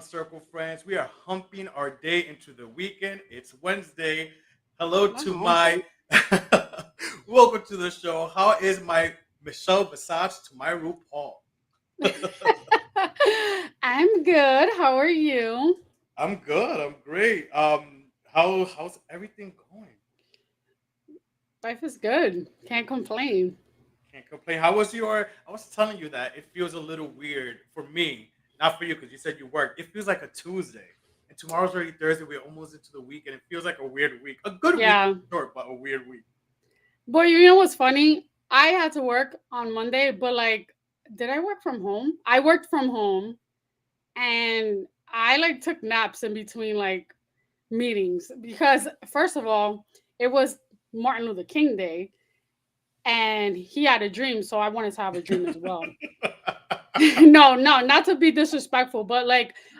Circle friends. We are humping our day into the weekend. It's Wednesday. Hello Not to my humping. welcome to the show. How is my Michelle Visage to my RuPaul? I'm good. How are you? I'm good. I'm great. How's everything going? Life is good. Can't complain. Can't complain. How was your? I was telling you that it feels a little weird for me, not for you because you said you worked. It feels like a Tuesday, and tomorrow's already Thursday. We're almost into the week, and it feels like a weird week. A good week, Yeah. short, but a weird week. Boy, you know what's funny? I had to work on Monday, but did I work from home? I worked from home and I took naps in between meetings because first of all, it was Martin Luther King Day and he had a dream, so I wanted to have a dream as well. No, no, not to be disrespectful, but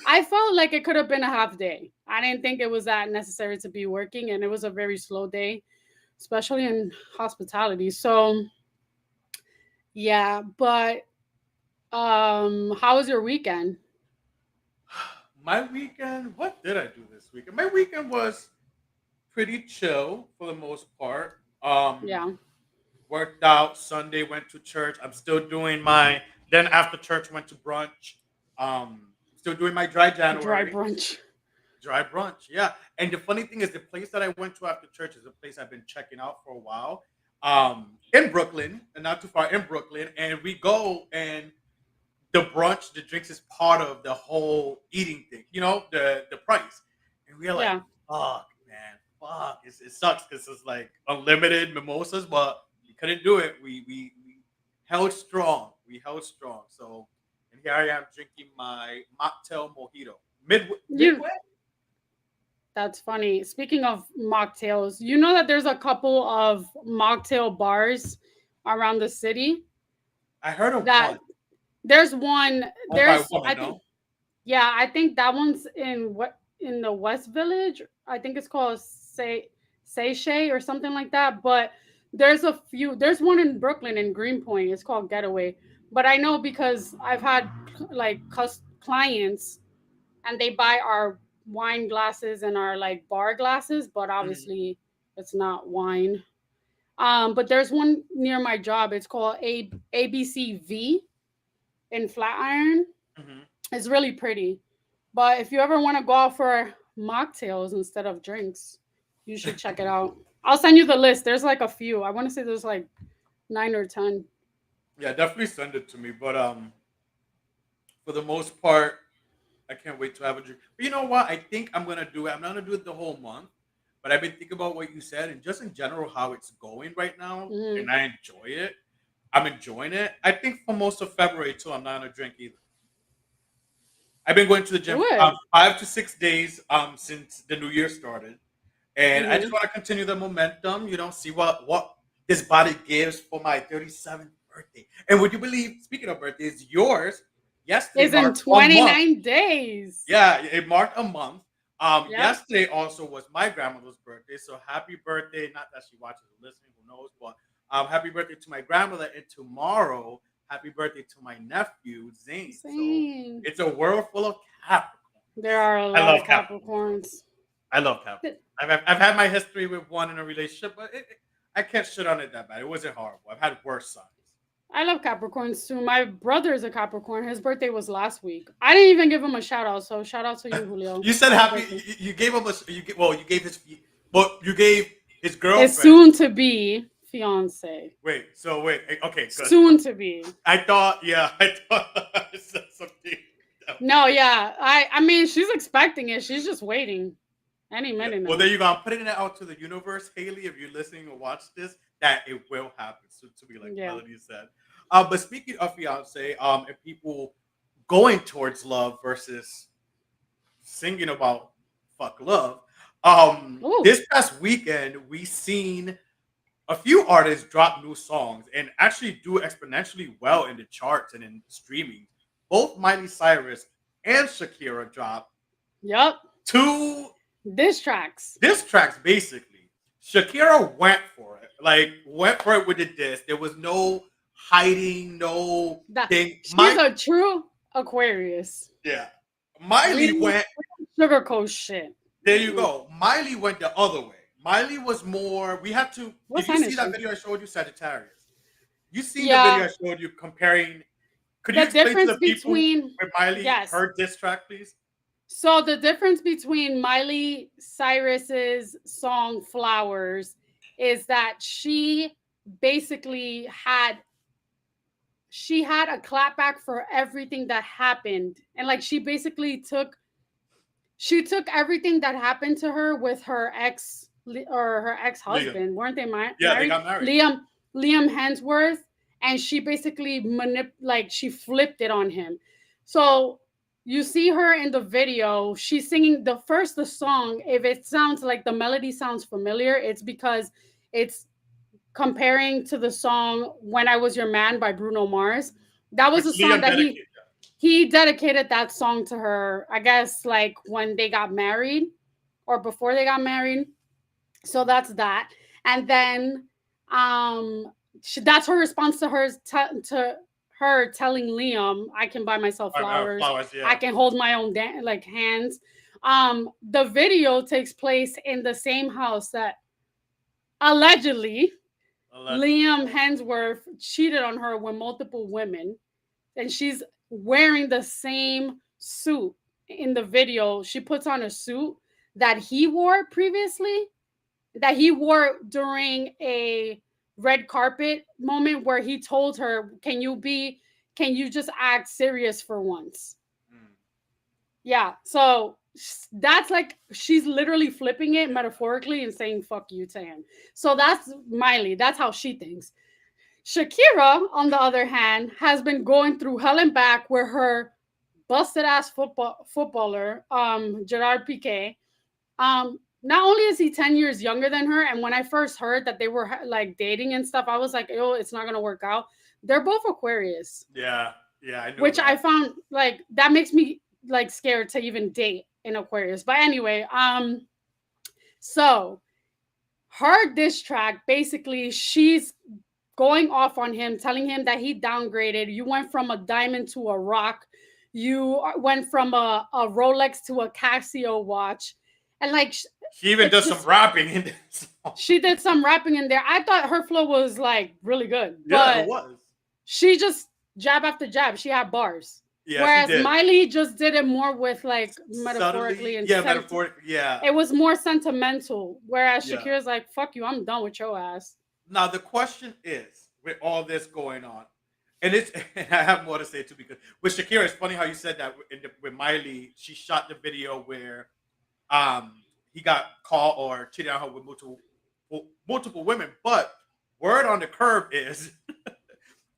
I felt like it could have been a half day. I didn't think it was that necessary to be working, and it was a very slow day, especially in hospitality. So yeah, but how was your weekend? My weekend. What did I do this weekend? My weekend was pretty chill for the most part. Yeah, Worked out Sunday, went to church. I'm still doing my. Then after church, went to brunch. Still doing my dry dry January. brunch. Dry brunch, yeah. And the funny thing is, the place that I went to after church is a place I've been checking out for a while. In Brooklyn, and not too far in Brooklyn. And we go, and the brunch, the drinks is part of the whole eating thing. The price. And we're like, Yeah, fuck, man, fuck. It sucks because it's like unlimited mimosas, but we couldn't do it. We held strong. We held strong. So, and here I am drinking my mocktail mojito. you. Midway. That's funny. Speaking of mocktails, you know that there's a couple of mocktail bars around the city. I heard of That one there's one. owned by a There's I woman, think no? Yeah, I think that one's in what in the West Village. I think it's called Sey or something like that. But there's a few. There's one in Brooklyn in Greenpoint. It's called Getaway. But I know because I've had clients and they buy our wine glasses and our bar glasses, but Mhm, obviously it's not wine. But there's one near my job. It's called ABCV in Flatiron. mhm. It's really pretty. But if you ever want to go out for mocktails instead of drinks, you should check it out. I'll send you the list. There's a few. I want to say there's nine or 10. Yeah, definitely send it to me. But for the most part, I can't wait to have a drink. But you know what? I think I'm gonna do it. I'm not gonna do it the whole month, but I've been thinking about what you said and just in general how it's going right now, Hmm. and I enjoy it. I'm enjoying it. I think for most of February too, I'm not gonna drink either. I've been going to the Do gym it. 5 to 6 days since the new year started, and I just Hmm. want to continue the momentum. See what this body gives for my 37th birthday. And would you believe? Speaking of birthdays, yours yesterday It's in marked a month. 29 days. Yeah, it marked a month. Yep. Yesterday also was my grandmother's birthday, so happy birthday! Not that she watches or listening, who knows? But happy birthday to my grandmother, and tomorrow, happy birthday to my nephew Zane. So Same. it's a world full of There Capricorns. are a I lot love of Capricorns, though. Capricorns. I love Capricorns. I've had my history with one in a relationship, but I can't shit on it that bad. It wasn't horrible. I've had worse signs. I love Capricorns too. My brother is a Capricorn. His birthday was last week. I didn't even give him a shout out. So shout out to you, Julio. You said Happy happy. birthday. You gave him a. You gave his. But you gave his His girlfriend. soon to be fiance. Wait. So wait. Okay. Good. Soon to be. I thought. Yeah. I thought I said something. Else. No, yeah. I mean she's expecting it. She's just waiting. Any Yeah. minute Well, now. there you go. I'm putting it out to the universe, Haley. If you're listening or watch this, that it will happen. So to be like Yeah. Melody said. But speaking of fiance, and people going towards love versus singing about fuck love. Ooh. This past weekend we seen a few artists drop new songs and actually do exponentially well in the charts and in streaming. Both Miley Cyrus and Shakira dropped Yup. two Diss tracks. diss tracks basically. Shakira went for it. Like went for it with the diss. There was no hiding, no That thing. she's a true Aquarius. Yeah. Miley We went. sugarcoat shit. There you Mm-mm. go. Miley went the other way. Miley was more. We had to. What Did you sign see is that she? video I showed you, Sagittarius? You seen the video Yeah, I showed you comparing. Could you the explain to difference the people between with Miley yes. her diss track, please? So the difference between Miley Cyrus's song Flowers is that basically had she had a clapback for everything that happened. And like she took everything that happened to her with her or her Liam. ex-husband. Weren't they Yeah, they married? got married. Liam Hemsworth, and she basically she flipped it on him. So you see her in the video, she's singing the song. If it sounds like the melody sounds familiar, it's because it's comparing to the song When I Was Your Man by Bruno Mars. That was Which a song Liam that dedicated. he dedicated that song to her, I guess, like when they got married or before they got married. So that's that. And then that's her response to her telling Liam, I can buy myself flowers. Flowers, I yeah. can hold my own like hands. The video takes place in the same house that allegedly Allegedly. Liam Hemsworth cheated on her with multiple women, and she's wearing the same suit in the video. She puts on a suit that he wore previously, that he wore during a red carpet moment where he told her, can you just act serious for once? Mm. Yeah. So that's like she's literally flipping it metaphorically and saying fuck you to him. So that's Miley. That's how she thinks. Shakira, on the other hand, has been going through hell and back where her busted ass footballer, Gerard Piqué, not only is he 10 years younger than her, and when I first heard that they were like dating and stuff, I was like, oh, it's not gonna work out. They're both Aquarius, Yeah, yeah, I know which I that. found like that makes me like scared to even date an Aquarius. But anyway, so her diss track basically she's going off on him, telling him that he downgraded. You went from a diamond to a rock. You went from a Rolex to a Casio watch. And like, She even it's does some just, rapping in this song. she did some rapping in there. I thought her flow was like really good, Yeah, it but was. she just jab after jab. She had bars. Yeah, she Whereas did. Miley just did it more with like metaphorically Subtly, and yeah, metaphorically, yeah, it was more sentimental. Whereas yeah. Shakira's like, fuck you, I'm done with your ass. Now the question is, with all this going on, and it's and I have more to say too because with Shakira, it's funny how you said that with Miley, she shot the video where he got caught or cheated on her with multiple women. But word on the curb is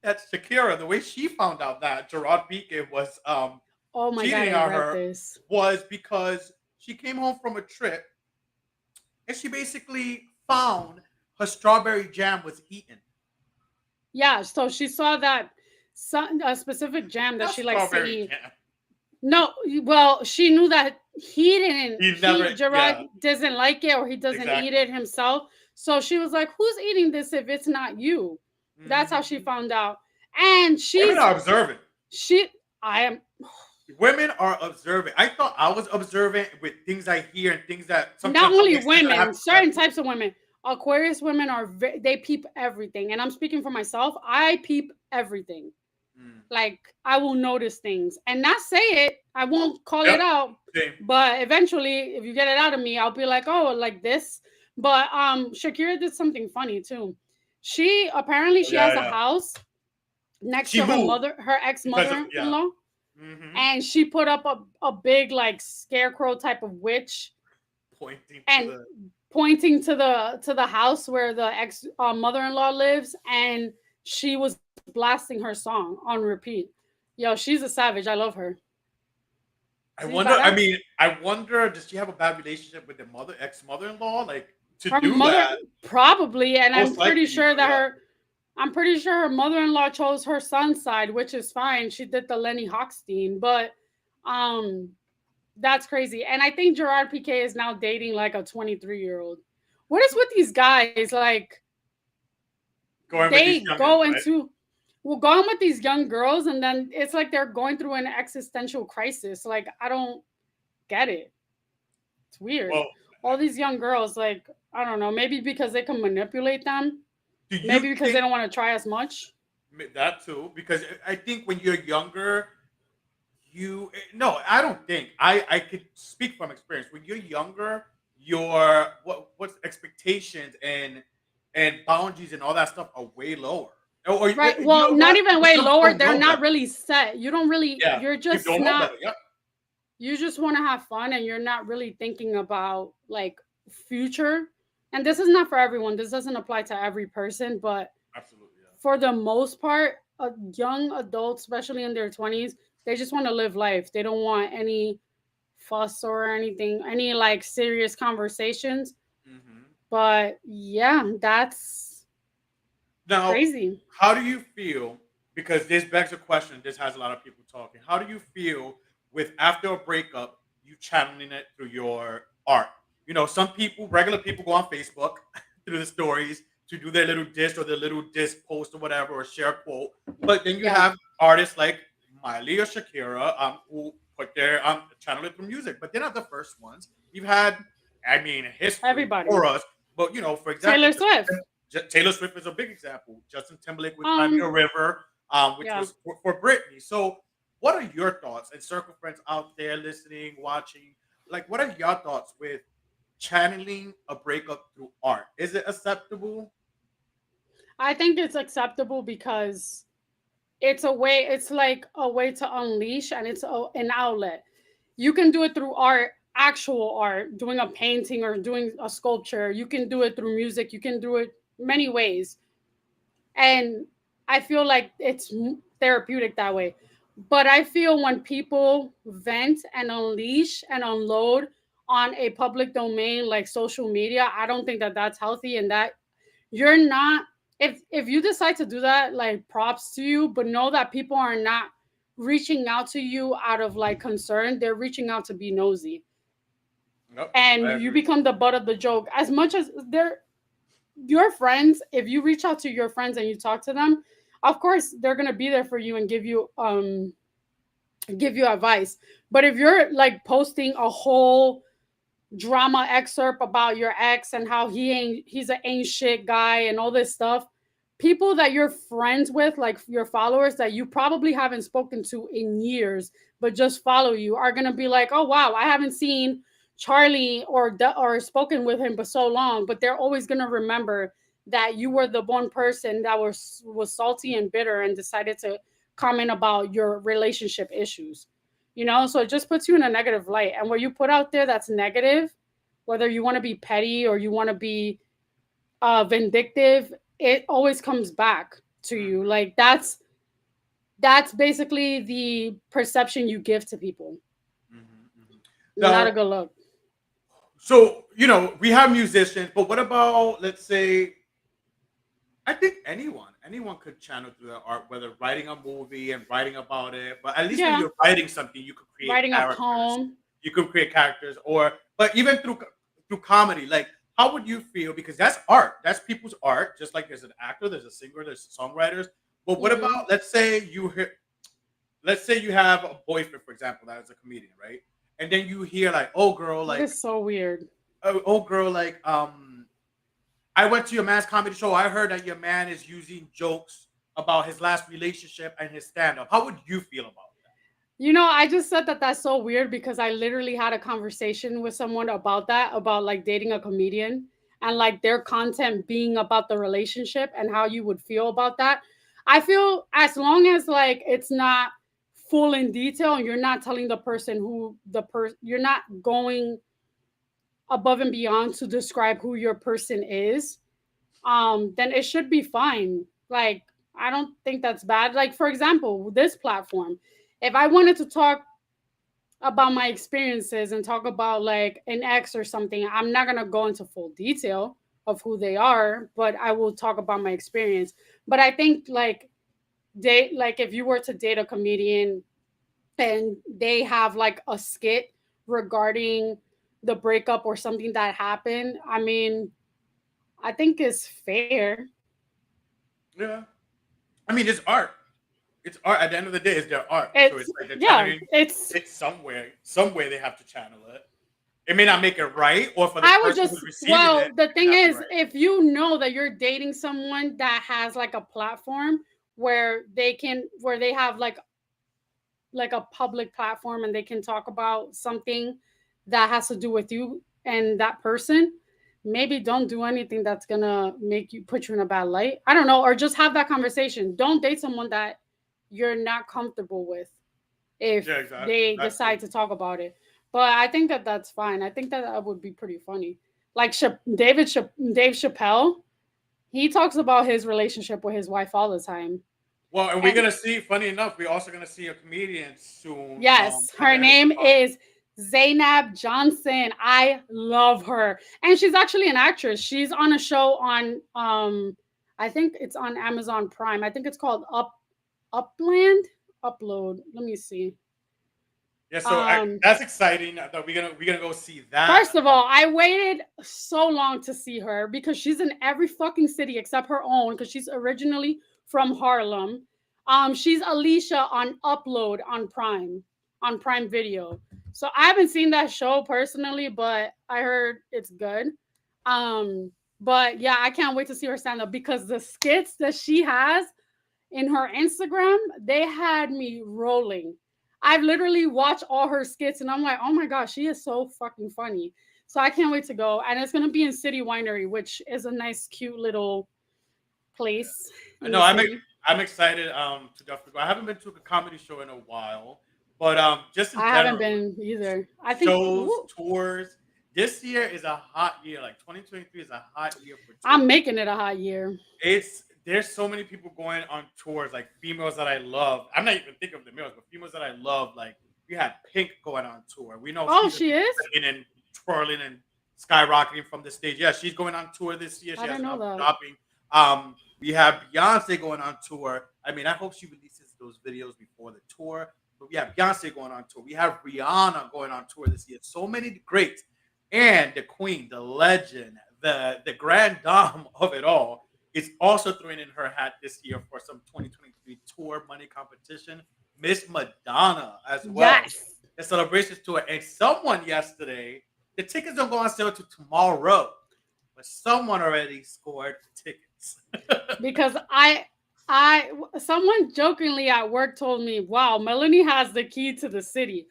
that Shakira, the way she found out that Gerard Piqué was Oh my god, cheating I on read her this. was because she came home from a trip and she basically found her strawberry jam was eaten. Yeah, so she saw that a specific jam that Not she likes to strawberry eat. jam. No, well, she knew that He never, Gerard yeah, doesn't like it or he doesn't eat exactly. it himself. So she was like, who's eating this if it's not you? That's how she Hmm. found out. And Women are observant. she, I am, Women are observant. I thought I was observant with things I hear and things that not sometimes only somebody says that I women, have to correct certain them. types of women. Aquarius women are they peep everything, and I'm speaking for myself. I peep everything. Mm. Like I will notice things and not say it. I won't call it Yep. out, Same. but eventually, if you get it out of me, I'll be like, oh, like this. But Shakira did something funny too. She Yeah, has a yeah. house next She to moved her ex because of mother in yeah. law, Hmm. and she put up a big like scarecrow type of witch Pointing to and the. pointing to the house where the ex mother-in-law lives, and she was blasting her song on repeat. Yo, she's a savage. I love her. I See, wonder. I badass. mean, I wonder. Does she have a bad relationship with the ex mother-in-law? Like to Her do mother that, probably, and most likely. But yeah. I'm pretty sure her mother-in-law chose her son's side, which is fine. She did the Lenny Hochstein, but um that's crazy. And I think Gerard Piqué is now dating like a 23-year-old. What is with these guys? Like Going with these they youngins, go right? into we'll go on with these young girls, and then it's like they're going through an existential crisis. Like, I don't get it. It's weird. Well, All these young girls, like, I don't know, maybe because they can manipulate them, do you maybe because they think don't want to try as much. that too? Because I think when you're younger, no, I don't think I could speak from experience. When you're younger, your what's expectations and boundaries and all that stuff are way lower. Or Right. you Well, know not what? even Because way some people lower. don't They're know not better. really set. You don't really, Yeah, you're you just don't know not, better. Yeah, you just want to have fun and you're not really thinking about like future. And this is not for everyone. This doesn't apply to every person, but absolutely. Yeah. for the most part, young adults, especially in their 20s, they just want to live life. They don't want any fuss or anything, any like serious conversations. Hmm. But yeah, that's Now, crazy. how do you feel? Because this begs a question. This has a lot of people talking. How do you feel with after a breakup, you channeling it through your art? You know, some people, regular people, go on Facebook through the stories to do their little diss or their little diss post or whatever or share a quote. But then you Yeah, have artists like Miley or Shakira who put their channel it through music. But they're not the first ones. You've had, I mean, history everybody. for us. But you know, for example, Taylor Swift. Taylor Swift is a big example. Justin Timberlake with "Cry Me a Um, River," which yeah. was for Britney. So, what are your thoughts? And circle friends out there listening, watching, like, what are your thoughts with channeling a breakup through art? Is it acceptable? I think it's acceptable because it's a way, it's like a way to unleash, and it's an outlet. You can do it through art, actual art, doing a painting or doing a sculpture. You can do it through music. You can do it many ways. And I feel like it's therapeutic that way. But I feel when people vent and unleash and unload on a public domain like social media, I don't think that that's healthy, and that you're not, if you decide to do that, like, props to you, but know that people are not reaching out to you out of like concern. They're reaching out to be nosy, Nope, and I you agree. become the butt of the joke. As much as they're your friends, if you reach out to your friends and you talk to them, of course they're going to be there for you and give you advice. But if you're like posting a whole drama excerpt about your ex and how he's an ain't shit guy and all this stuff, people that you're friends with, like your followers that you probably haven't spoken to in years but just follow you, are going to be like, oh wow, I haven't seen Charlie or spoken with him for so long. But they're always going to remember that you were the one person that was salty and bitter and decided to comment about your relationship issues. So it just puts you in a negative light, and what you put out there that's negative, whether you want to be petty or you want to be vindictive, it always comes back to you. Hmm. Like, that's basically the perception you give to people. Hmm. Hmm. Not Now, a good look. so we have musicians, but what about, let's say, I think anyone could channel through their art, whether writing a movie and writing about it. But at least when Yeah, you're writing something, you could create writing a characters. poem. You could create characters, but even through comedy, like, how would you feel? Because that's art. That's people's art. Just like there's an actor, there's a singer, there's songwriters. But what Hmm. about, let's say you have a boyfriend, for example, that is a comedian, right? And then you hear like, That is so weird. oh girl, like, I went to your man's comedy show. I heard that your man is using jokes about his last relationship and his stand up. How would you feel about I just said that that's so weird because I literally had a conversation with someone about that, about like dating a comedian and like their content being about the relationship and how you would feel about that. I feel as long as like it's not full in detail and you're not telling the person you're not going above and beyond to describe who your person is, then it should be fine. Like, I don't think that's bad. Like, for example, this platform, if I wanted to talk about my experiences and talk about like an ex or something, I'm not going to go into full detail of who they are, but I will talk about my experience. But I think like if you were to date a comedian and they have like a skit regarding the breakup or something that happened, I mean, I think it's fair. that? Yeah. I mean, it's art. It's art. At the end of the day, it's their art. So It's it's like they're yeah, channeling it's it somewhere. Some way they have to channel it. It may not make it right, or for the I would person who's just receiving it, well, the it may thing not be is, right. if you know that you're dating someone that has like a platform where they have like a public platform and they can talk about something that has to do with you and that person, maybe don't do anything that's gonna make you put you in a bad light. I don't know, or just have that conversation. Don't date someone that you're not comfortable with if Yeah, exactly. they That too. decide to talk about it. But I think that that's fine. I think that that would be pretty funny. Like Dave Chappelle, he talks about his relationship with his wife all the time. Well, and we're And gonna see. Funny enough, we're also gonna see a comedian soon. yes, At her the end of the name month. is Zainab Johnson. I love her. And she's actually an actress. She's on a show on I think it's on Amazon Prime. I think it's called Upland Upload. Let me see. Yeah, so Um that's exciting. That we're gonna go see that. First of all, I waited so long to see her because she's in every fucking city except her own because she's originally from Harlem. She's Alicia on Upload on Prime Video. So I haven't seen that show personally, but I heard it's good. But yeah, I can't wait to see her stand up because the skits that she has in her Instagram, they had me rolling. I've literally watched all her skits and I'm like, oh my gosh, she is so fucking funny. So I can't wait to go. And it's gonna be in City Winery, which is a nice, cute little place I in know the city. I'm excited to definitely go. I haven't been to a comedy show in a while, but just in I haven't general, been either. I think shows, ooh, tours. This year is a hot year. Like 2023 is a hot year for I'm tours. making it a hot year. It's There's so many people going on tours, like females that I love. I'm not even thinking of the males, but females that I love. Like we had Pink going on tour. We know Oh, she's she is? and twirling and skyrocketing from the stage. Yeah, she's going on tour this year. She I has didn't an know album that. dropping. We have Beyonce going on tour. I mean, I hope she releases those videos before the tour. But we have Beyonce going on tour. We have Rihanna going on tour this year. So many greats. And the queen, the legend, the grand dame of it all is also throwing in her hat this year for some 2023 tour money competition. Miss Madonna as well. Yes. The celebrations tour. And someone yesterday, the tickets don't go on sale till tomorrow, but someone already scored tickets. Because I someone jokingly at work told me, "Wow, Melanie has the key to the city."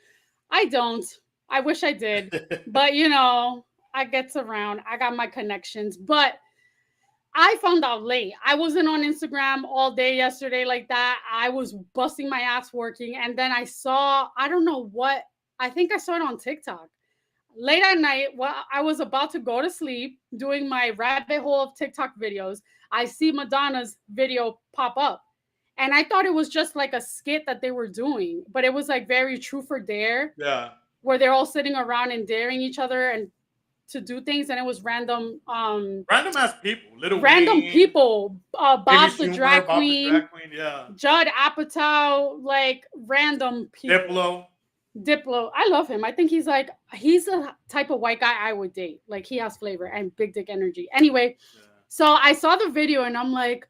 I don't. I wish I did. But I gets around. I got my connections. But I found out late. I wasn't on Instagram all day yesterday like that. I was busting my ass working and then I saw I don't know what. I think I saw it on TikTok. Late at night, while I was about to go to sleep doing my rabbit hole of TikTok videos, I see Madonna's video pop up. And I thought it was just like a skit that they were doing, but it was like very true for dare, Yeah. where they're all sitting around and daring each other and to do things, and it was Random ass people. Little random Wayne, people, Amy Bob the Schumer, drag Bob the queen, Drag Queen, yeah. Judd Apatow, like random people. Diplo. Diplo, I love him. I think he's a type of white guy I would date. Like he has flavor and big dick energy. Anyway, Yeah. so I saw the video and I'm like,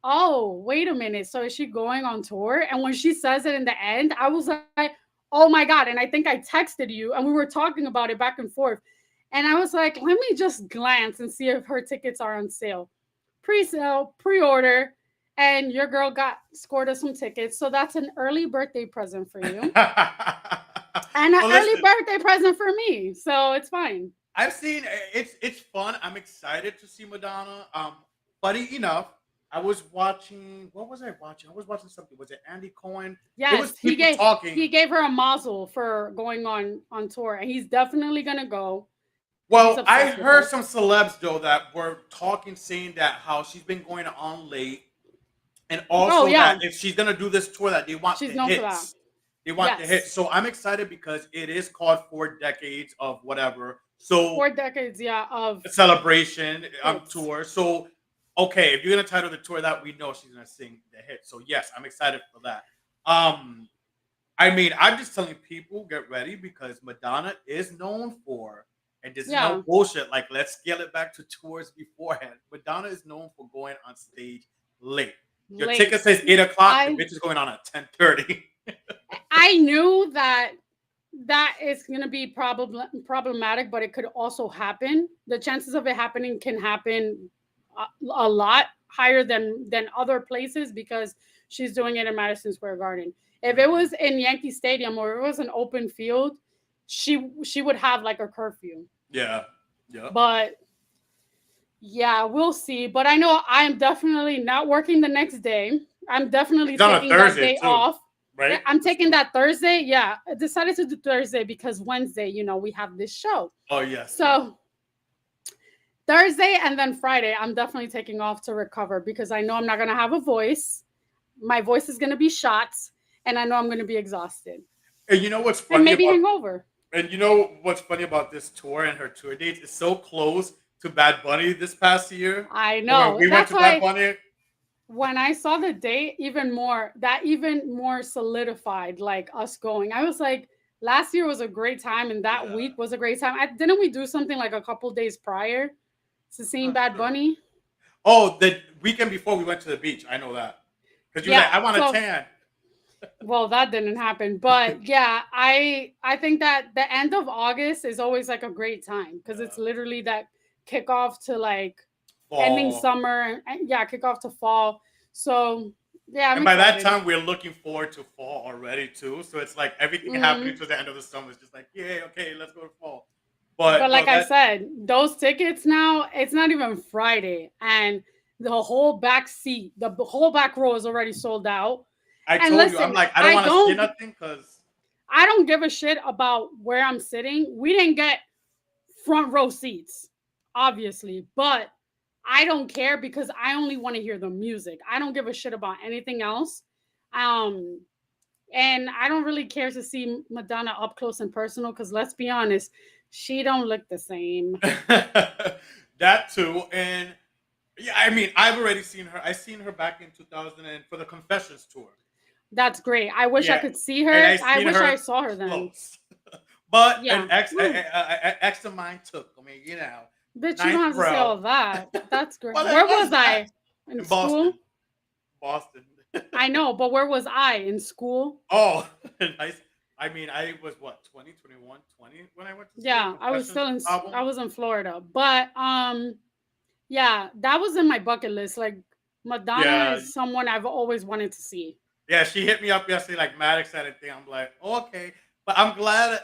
oh, wait a minute. So is she going on tour? And when she says it in the end, I was like, oh my God. And I think I texted you and we were talking about it back and forth. And I was like, let me just glance and see if her tickets are on sale. Pre-sale, pre-order, and your girl got scored us some tickets. So that's an early birthday present for you and an Well, early listen, birthday present for me. So it's fine. I've seen it's fun. I'm excited to see Madonna. Funny enough, I was watching. What was I watching? I was watching something. Was it Andy Cohen? It was Yes, people he talking. gave her a mazel for going on tour, and he's definitely gonna go. He's Well, I obsessed with heard her. some celebs though that were talking, saying that how she's been going on late, and Oh also that yeah, if she's gonna do this tour, that they want the she's known for that. hits. They want the hits. Yes, So I'm excited because it is called 4 decades of whatever. So 4 decades, yeah, of celebration hits. tour. So okay, if you're gonna title the tour that, we know she's gonna sing the hit. So yes, I'm excited for that. Um, I mean, I'm just telling people get ready because Madonna is known for, and this is no Yeah, bullshit. Like, let's scale it back to tours beforehand. Madonna is known for going on stage late. Your ticket late. says 8 o'clock. The I bitch is going on at 10:30. I knew that that is going to be problematic, but it could also happen. The chances of it happening can happen a lot higher than other places because she's doing it in Madison Square Garden. If it Mhm. was in Yankee Stadium or it was an open field, she would have like a curfew. Yeah. Yep. But yeah, we'll see. But I know I am definitely not working the next day. I'm definitely It's on a taking that Thursday day too, off. right? I'm The taking show. that Thursday. Yeah, I decided to do Thursday because Wednesday, we have this show. Oh yes, yes. So Thursday and then Friday, I'm definitely taking off to recover because I know I'm not going to have a voice. My voice is going to be shot, and I know I'm going to be exhausted And you know what's and funny maybe about hangover. this tour and her tour dates is so close to Bad Bunny this past year. I When know. we went That's to Bad why Bunny, when I saw the date, even more solidified like us going. I was like, last year was a great time, and that yeah, week was a great time. Didn't we do something like a couple days prior to I'm seeing not Bad sure. Bunny? Oh, the weekend before we went to the beach. I know that because you were like, Yeah. I want a So, tan. well, that didn't happen, but yeah, I think that the end of August is always like a great time because it's Yeah, literally that kickoff to like ending fall. summer and yeah, kickoff to fall. So yeah, I'm And by that excited. time, we're looking forward to fall already too. So it's like everything happening Hmm. to the end of the summer is just like, yay, okay, let's go to fall. But But no, like I that said, those tickets now, it's not even Friday. And the whole back seat, the whole back row is already sold out. I And told you, I'm listen, like, I don't I want to say don't nothing because I don't give a shit about where I'm sitting. We didn't get front row seats, obviously, but I don't care because I only want to hear the music. I don't give a shit about anything else. Um and I don't really care to see Madonna up close and personal because let's be honest, she don't look the same. that too. And yeah, I mean, I've already seen her. I seen her back in 2000 and for the Confessions tour. That's great. I wish I Yeah, could see and her. I I seen wish I her saw her then. close. But an Yeah. Woo. ex of mine took. I mean, Bitch, you don't ninth have to say row. all that. That's great. What the Where hell was is that? I? In In Boston. school? Boston. I know, but where was I? In school? Oh, nice. I mean, I was what 20, 21, 20 when I went to see her Yeah, I was Confessions still I album. was in Florida. But yeah, that was in my bucket list. Like Madonna Yeah, is someone I've always wanted to see. yeah. She hit me up yesterday, like mad excited thing. I'm like, oh, okay, but I'm glad.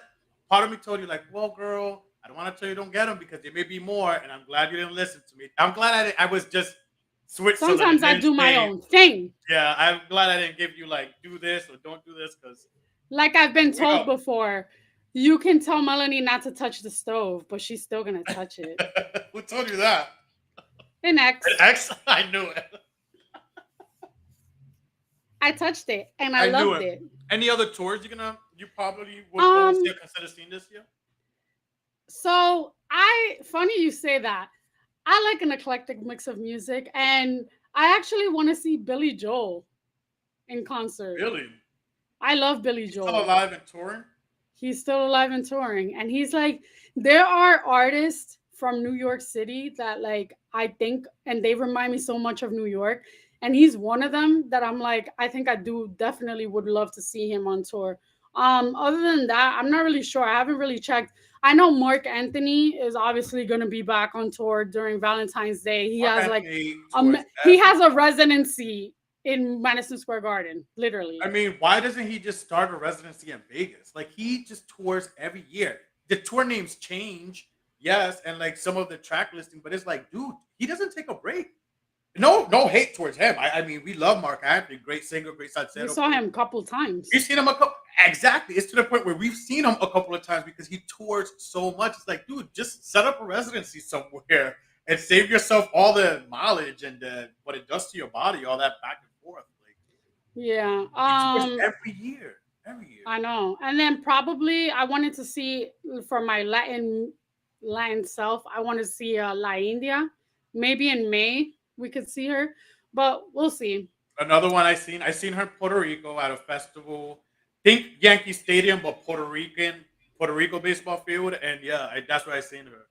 Part of me told you, like, well, girl, I don't want to tell you don't get them because there may be more, and I'm glad you didn't listen to me. I'm glad I was just Switzerland and Sometimes I didn't do my say, own thing. yeah. I'm glad I didn't give you like do this or don't do this because Like I've been we told know. before, you can tell Melanie not to touch the stove, but she's still gonna touch it. Who told you that? And An X, ex? I knew it. I touched it and I I knew loved it. it. Any other tours you probably would go and see Um, or consider seeing this year? so I funny you say that. I like an eclectic mix of music, and I actually want to see Billy Joel in concert. Really? I love Billy He's still Joel. alive and touring? He's still alive and touring, and he's like, there are artists from New York City that like I think, and they remind me so much of New York, and he's one of them that I'm like, I think I do definitely would love to see him on tour. Other than that, I'm not really sure. I haven't really checked. I know Mark Anthony is obviously going to be back on tour during Valentine's Day. He Mark has like Anthony tours he every. has a residency in Madison Square Garden, I literally. mean, why doesn't he just start a residency in Vegas? Like he just tours every year. The tour names change, yes, and like some of the track listing, but it's like, dude, he doesn't take a break. No, no hate towards him. I mean, we love Mark Anthony, great singer, great We salsero, saw great. him a couple We've times. seen him a couple. Exactly, it's to the point where we've seen him a couple of times because he tours so much. It's like, dude, just set up a residency somewhere and save yourself all the mileage and what it does to your body, all that back and forth. Like Yeah. he tours every year, every year. I know. And then probably I wanted to see for my Latin self, I want to see La India. Maybe in May we could see her, but we'll see. Another one I seen her in Puerto Rico at a festival. Think Yankee Stadium, but Puerto Rico baseball field, and yeah, that's where I seen her.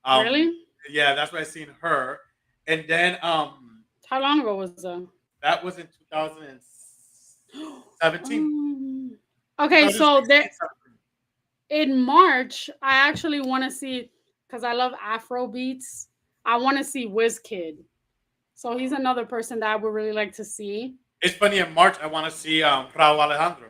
Um, Really? yeah, that's where I seen her, and then How long ago was that? That was in 2017. Um, okay, so 2016, there 17. in March, I actually want to see because I love Afro beats. I want to see Kid. So he's another person that I would really like to see. It's funny, in March, I want to see Raul Alejandro.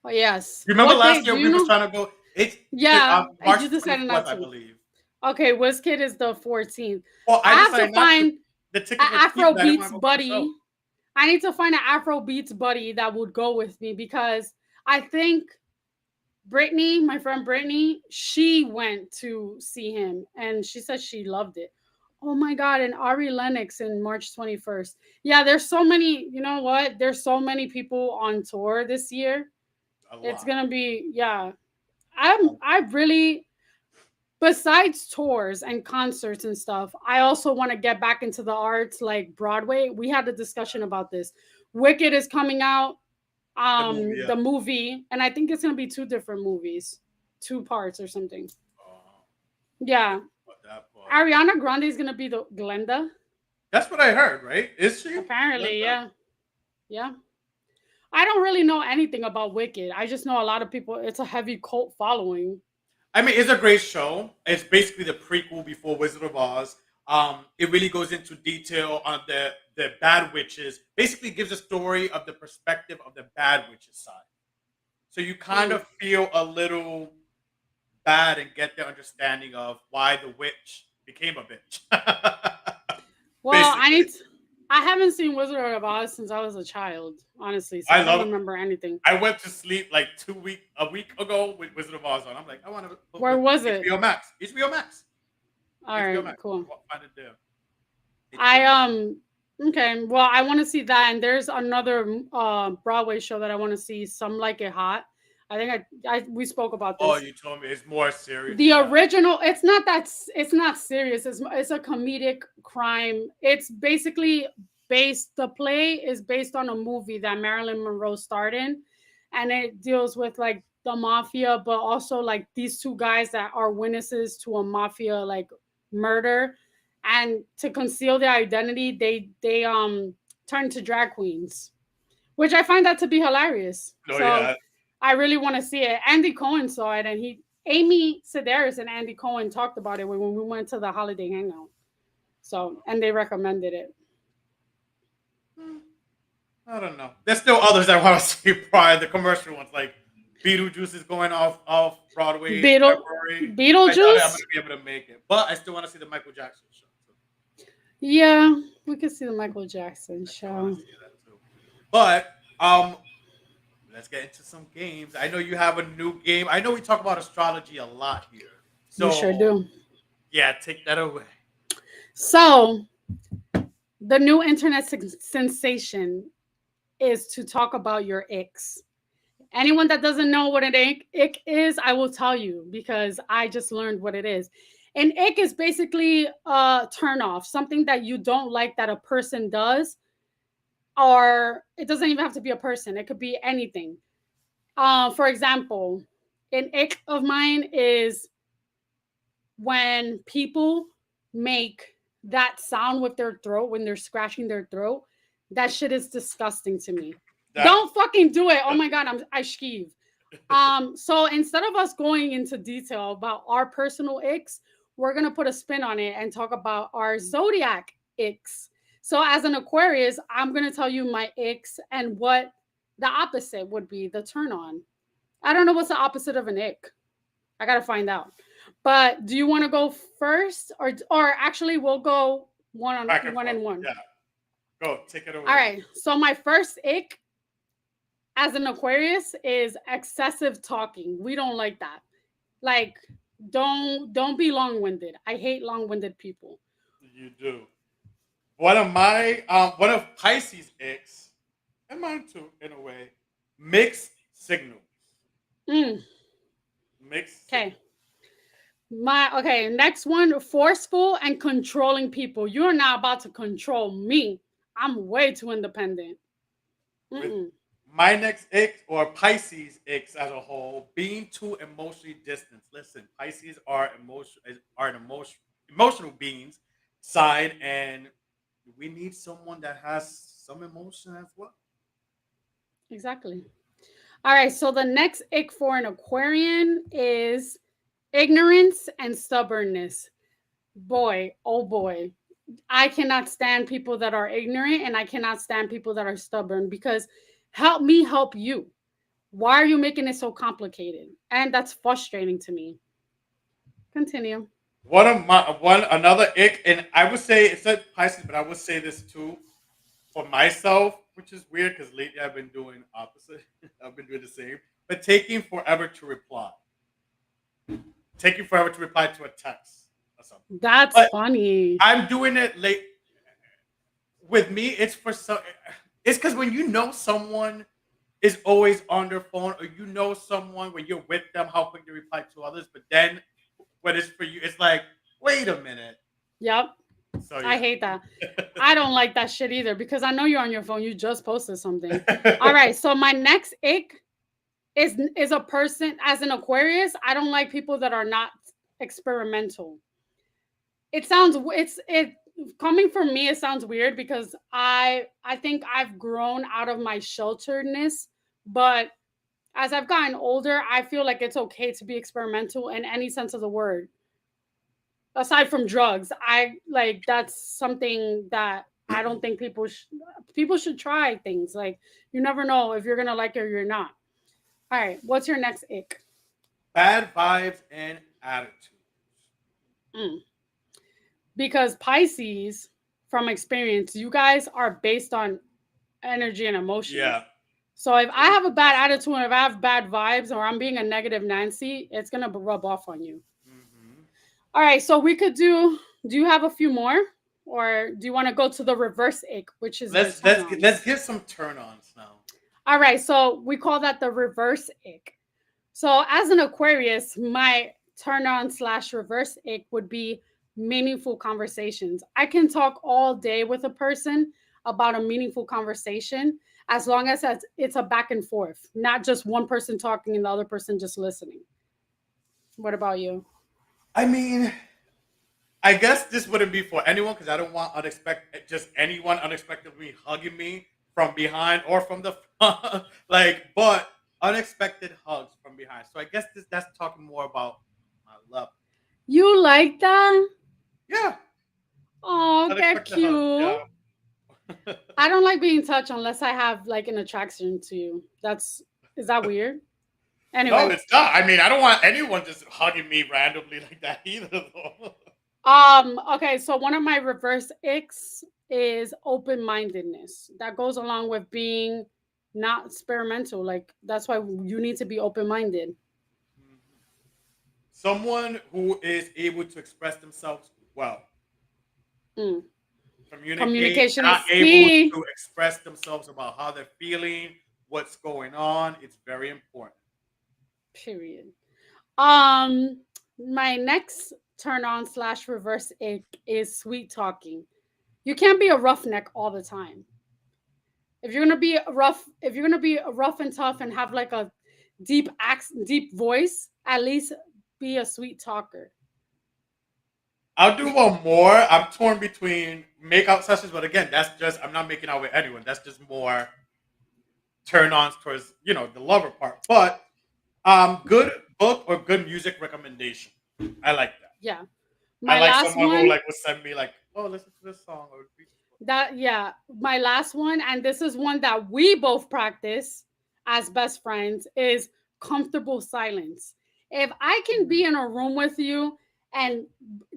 Oh yes. Remember What last date? year Do we you was know? trying to go? It's Yeah, March you decided 24th, not I to. believe. Okay, Kid is the 14th. Well, I I have to decided not to. find The an tickets were cheap, Afro and I didn't want beats to go by myself. buddy. I need to find an Afro beats buddy that would go with me because I think Brittany, my friend Brittany, she went to see him and she said she loved it. Oh my God. And Ari Lennox in March 21st. Yeah, there's so many, you know what? There's so many people on tour this year. A It's lot. gonna be, yeah. I really besides tours and concerts and stuff, I also want to get back into the arts like Broadway. We had a discussion about this. Wicked is coming out, The movie, yeah. the movie, and I think it's gonna be two different movies, two parts or something. Oh, I Yeah, didn't know about that part. Ariana Grande is gonna be the Glenda. That's what I heard, right? Is she? Apparently, Linda? yeah, yeah. I don't really know anything about Wicked. I just know a lot of people. It's a heavy cult following. I mean, it's a great show. It's basically the prequel before Wizard of Oz. It really goes into detail on the bad witches. Basically, gives a story of the perspective of the bad witches side. So you kind Mm. of feel a little bad and get the understanding of why the witch became a bitch. Well, Basically, I haven't seen Wizard of Oz since I was a child, honestly, so I I don't love it. remember anything. I went to sleep like a week ago with Wizard of Oz on. I'm like, I want to put Where with was it? HBO Max. HBO Max. All HBO right, Max. cool. Find it there. I HBO Max. okay. Well, I want to see that, and there's another Broadway show that I want to see. Some Like It Hot. I think I we spoke about Oh, this. you told me it's more serious. The Yeah. original, it's not that it's not serious. It's a comedic crime. It's basically based. The play is based on a movie that Marilyn Monroe starred in, and it deals with like the mafia, but also like these two guys that are witnesses to a mafia like murder, and to conceal their identity, they turn to drag queens, which I find that to be hilarious. No, So yeah. I really want to see it. Andy Cohen saw it, and Amy Sedaris and Andy Cohen talked about it when we went to the holiday hangout. So, and they recommended it. Hmm, I don't know. There's still others I want to see prior. The commercial ones like Beetlejuice is going off Broadway in February. I doubt I'm Beetlejuice. gonna be able to make it, but I still want to see the Michael Jackson show. So Yeah, we could see the Michael Jackson I still want to show. see that too. But let's get into some games. I know you have a new game. I know we talk about astrology a lot here. We sure So do. yeah, take that away. So, the new internet sensation is to talk about your icks. Anyone that doesn't know what an ick is, I will tell you because I just learned what it is. An ick is basically a turn off, something that you don't like that a person does, or it doesn't even have to be a person, it could be anything. For example, an ick of mine is when people make that sound with their throat when they're scratching their throat. That shit is disgusting to me. That Don't fucking do it. Oh my god, I skeeve. So instead of us going into detail about our personal icks, we're gonna put a spin on it and talk about our zodiac icks. So as an Aquarius, I'm gonna tell you my icks and what the opposite would be the turn on. I don't know what's the opposite of an ick. I gotta find out. But do you want to go first, or actually we'll go back and one forth. and one. Yeah, go take it All away. right. So my first ick as an Aquarius is excessive talking. We don't like that. Like, don't be long-winded. I hate long-winded people. You do. One of Pisces' icks, and mine too, in a way, mixed signals. Mm, Mixed okay. signals. Next one, forceful and controlling people. You're not about to control me. I'm way too independent. With Mm-mm. my next ick or Pisces icks as a whole, being too emotionally distant. Listen, Pisces are an emotional beings side, and we need someone that has some emotion as well. Exactly. All right. So the next ick for an Aquarian is ignorance and stubbornness. Boy, oh boy. I cannot stand people that are ignorant and I cannot stand people that are stubborn because help me help you. Why are you making it so complicated? And that's frustrating to me. Continue. One another ick, and I would say it's not Pisces, but I would say this too for myself, which is weird because lately I've been doing opposite. I've been doing the same, but taking forever to reply to a text or something. That's But funny. I'm doing it late. With me, it's for some. It's because when you know someone is always on their phone, or you know someone when you're with them, how quick they reply to others. But then when it's for you, it's like, wait a minute. Yep. So I yeah. hate that. I don't like that shit either because I know you're on your phone. You just posted something. All right. So my next ick is a person as an Aquarius. I don't like people that are not experimental. It sounds it's it coming from me. It sounds weird because I think I've grown out of my shelteredness, but as I've gotten older, I feel like it's okay to be experimental in any sense of the word. Aside from drugs, I like that's something that I don't think people should try things. Like you never know if you're gonna like it or you're not. All right, what's your next ick? Bad vibes and attitude. Mm. Because Pisces, from experience, you guys are based on energy and emotion. Yeah. So if I Pretty have a bad fast. attitude, if I have bad vibes, or I'm being a negative Nancy, it's gonna rub off on you. Hmm. All right, so we could do. Do you have a few more, or do you want to go to the reverse ick, which is the Let's turn-ons? get some turn-ons now. All right, so we call that the reverse ick. So as an Aquarius, my turn-on slash reverse ick would be meaningful conversations. I can talk all day with a person about a meaningful conversation as long as it's a back and forth, not just one person talking and the other person just listening. What about you? I mean, I guess this wouldn't be for anyone because I don't want just anyone unexpectedly hugging me from behind or from the front. But unexpected hugs from behind. So I guess that's talking more about my love. You like that? Yeah, Oh, get unexpected hugs. cute. Yeah. I don't like being touched unless I have like an attraction to you. That's is that weird? No, Anyway, it's not. I mean, I don't want anyone just hugging me randomly like that either, though. okay, so one of my reverse icks is open-mindedness. That goes along with being not experimental. Like that's why you need to be open-minded. Mhm. Someone who is able to express themselves well, Mm. communicate, Communication not is able key. to express themselves about how they're feeling, what's going on. It's very important. Period. My next turn on slash reverse ick is sweet talking. You can't be a roughneck all the time. If you're gonna be rough and tough and have like a deep voice, at least be a sweet talker. I'll do one more. I'm torn between makeout sessions, but again, that's just I'm not making out with anyone. That's just more turn ons towards the lover part. But good book or good music recommendation. I like that. Yeah. I My like last someone who one, like would send me like, oh, listen to this song or read this book. that yeah, my last one, and this is one that we both practice as best friends, is comfortable silence. If I can be in a room with you and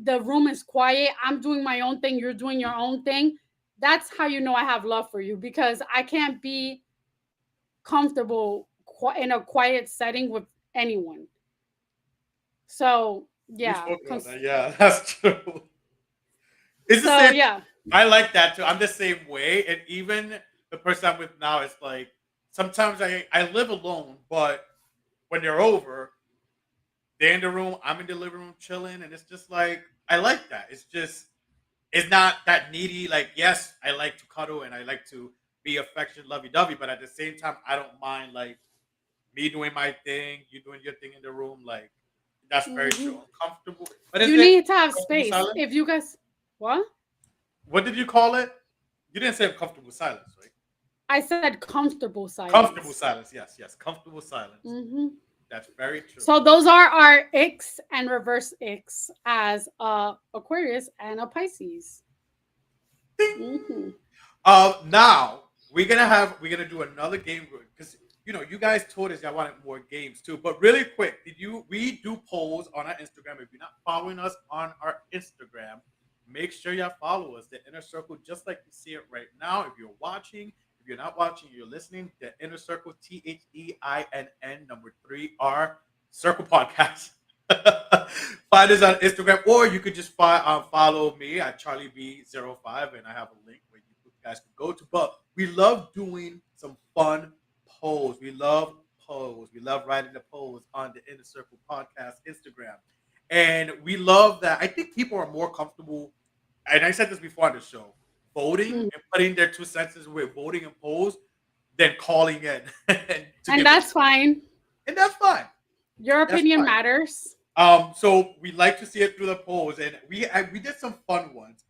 the room is quiet, I'm doing my own thing, you're doing your own thing, that's how you know I have love for you because I can't be comfortable in a quiet setting with anyone. So We've yeah, spoken about that. Yeah, that's true. It's the so same. yeah, I like that too. I'm the same way, and even the person I'm with now is like. Sometimes I live alone, but when they're over, they're in the room. I'm in the living room chilling, and it's just like I like that. It's not that needy. Like yes, I like to cuddle and I like to be affectionate, lovey dovey, but at the same time, I don't mind like me doing my thing, you doing your thing in the room. Like that's very true. hmm, Uncomfortable. What is you it? need to have Comfortable space. silence? If you guys, what? What did you call it? You didn't say uncomfortable silence, I said comfortable Comfortable silence. silence. Yes, yes. Comfortable silence. Hmm. That's very true. So those are our icks and reverse icks as Aquarius and a Pisces. Hmm. Now we're gonna do another game because you guys told us y'all wanted more games too. But really quick, we do polls on our Instagram. If you're not following us on our Instagram, make sure y'all follow us, the Inner Circle, just like you see it right now. If you're watching, if you're not watching, you're listening. The Inner Circle, THEINN number three R Circle Podcast. Find us on Instagram, or you could just follow me at CharlieB05, and I have a link where you guys can go to. But we love doing some fun polls. We love polls. We love writing the polls on the Inner Circle Podcast Instagram, and we love that. I think people are more comfortable, and I said this before on the show, voting and putting their 2 cents with voting and polls than calling in and to And give it, that's fine. and that's fine. Your That's opinion fine. matters. So we like to see it through the polls, and we did some fun ones.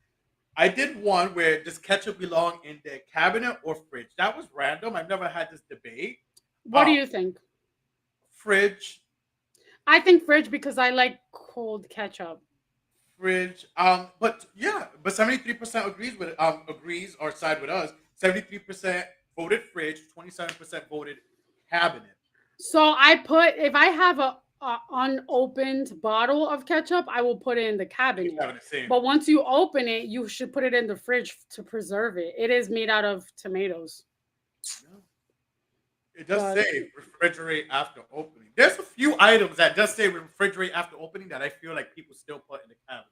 I did one where does ketchup belong in the cabinet or fridge? That was random. I've never had this debate. What do Um, you think? fridge, I think fridge because I like cold ketchup. fridge. But yeah, but 73% agrees or side with us. 73% voted fridge. 27% voted cabinet. So I put if I have a unopened bottle of ketchup, I will put it in the In the cabinet. cabinet, same. But once you open it, you should put it in the fridge to preserve it. It is made out of tomatoes. Yeah. It does But say refrigerate after opening. There's a few items that does say refrigerate after opening that I feel like people still put in the cabinet.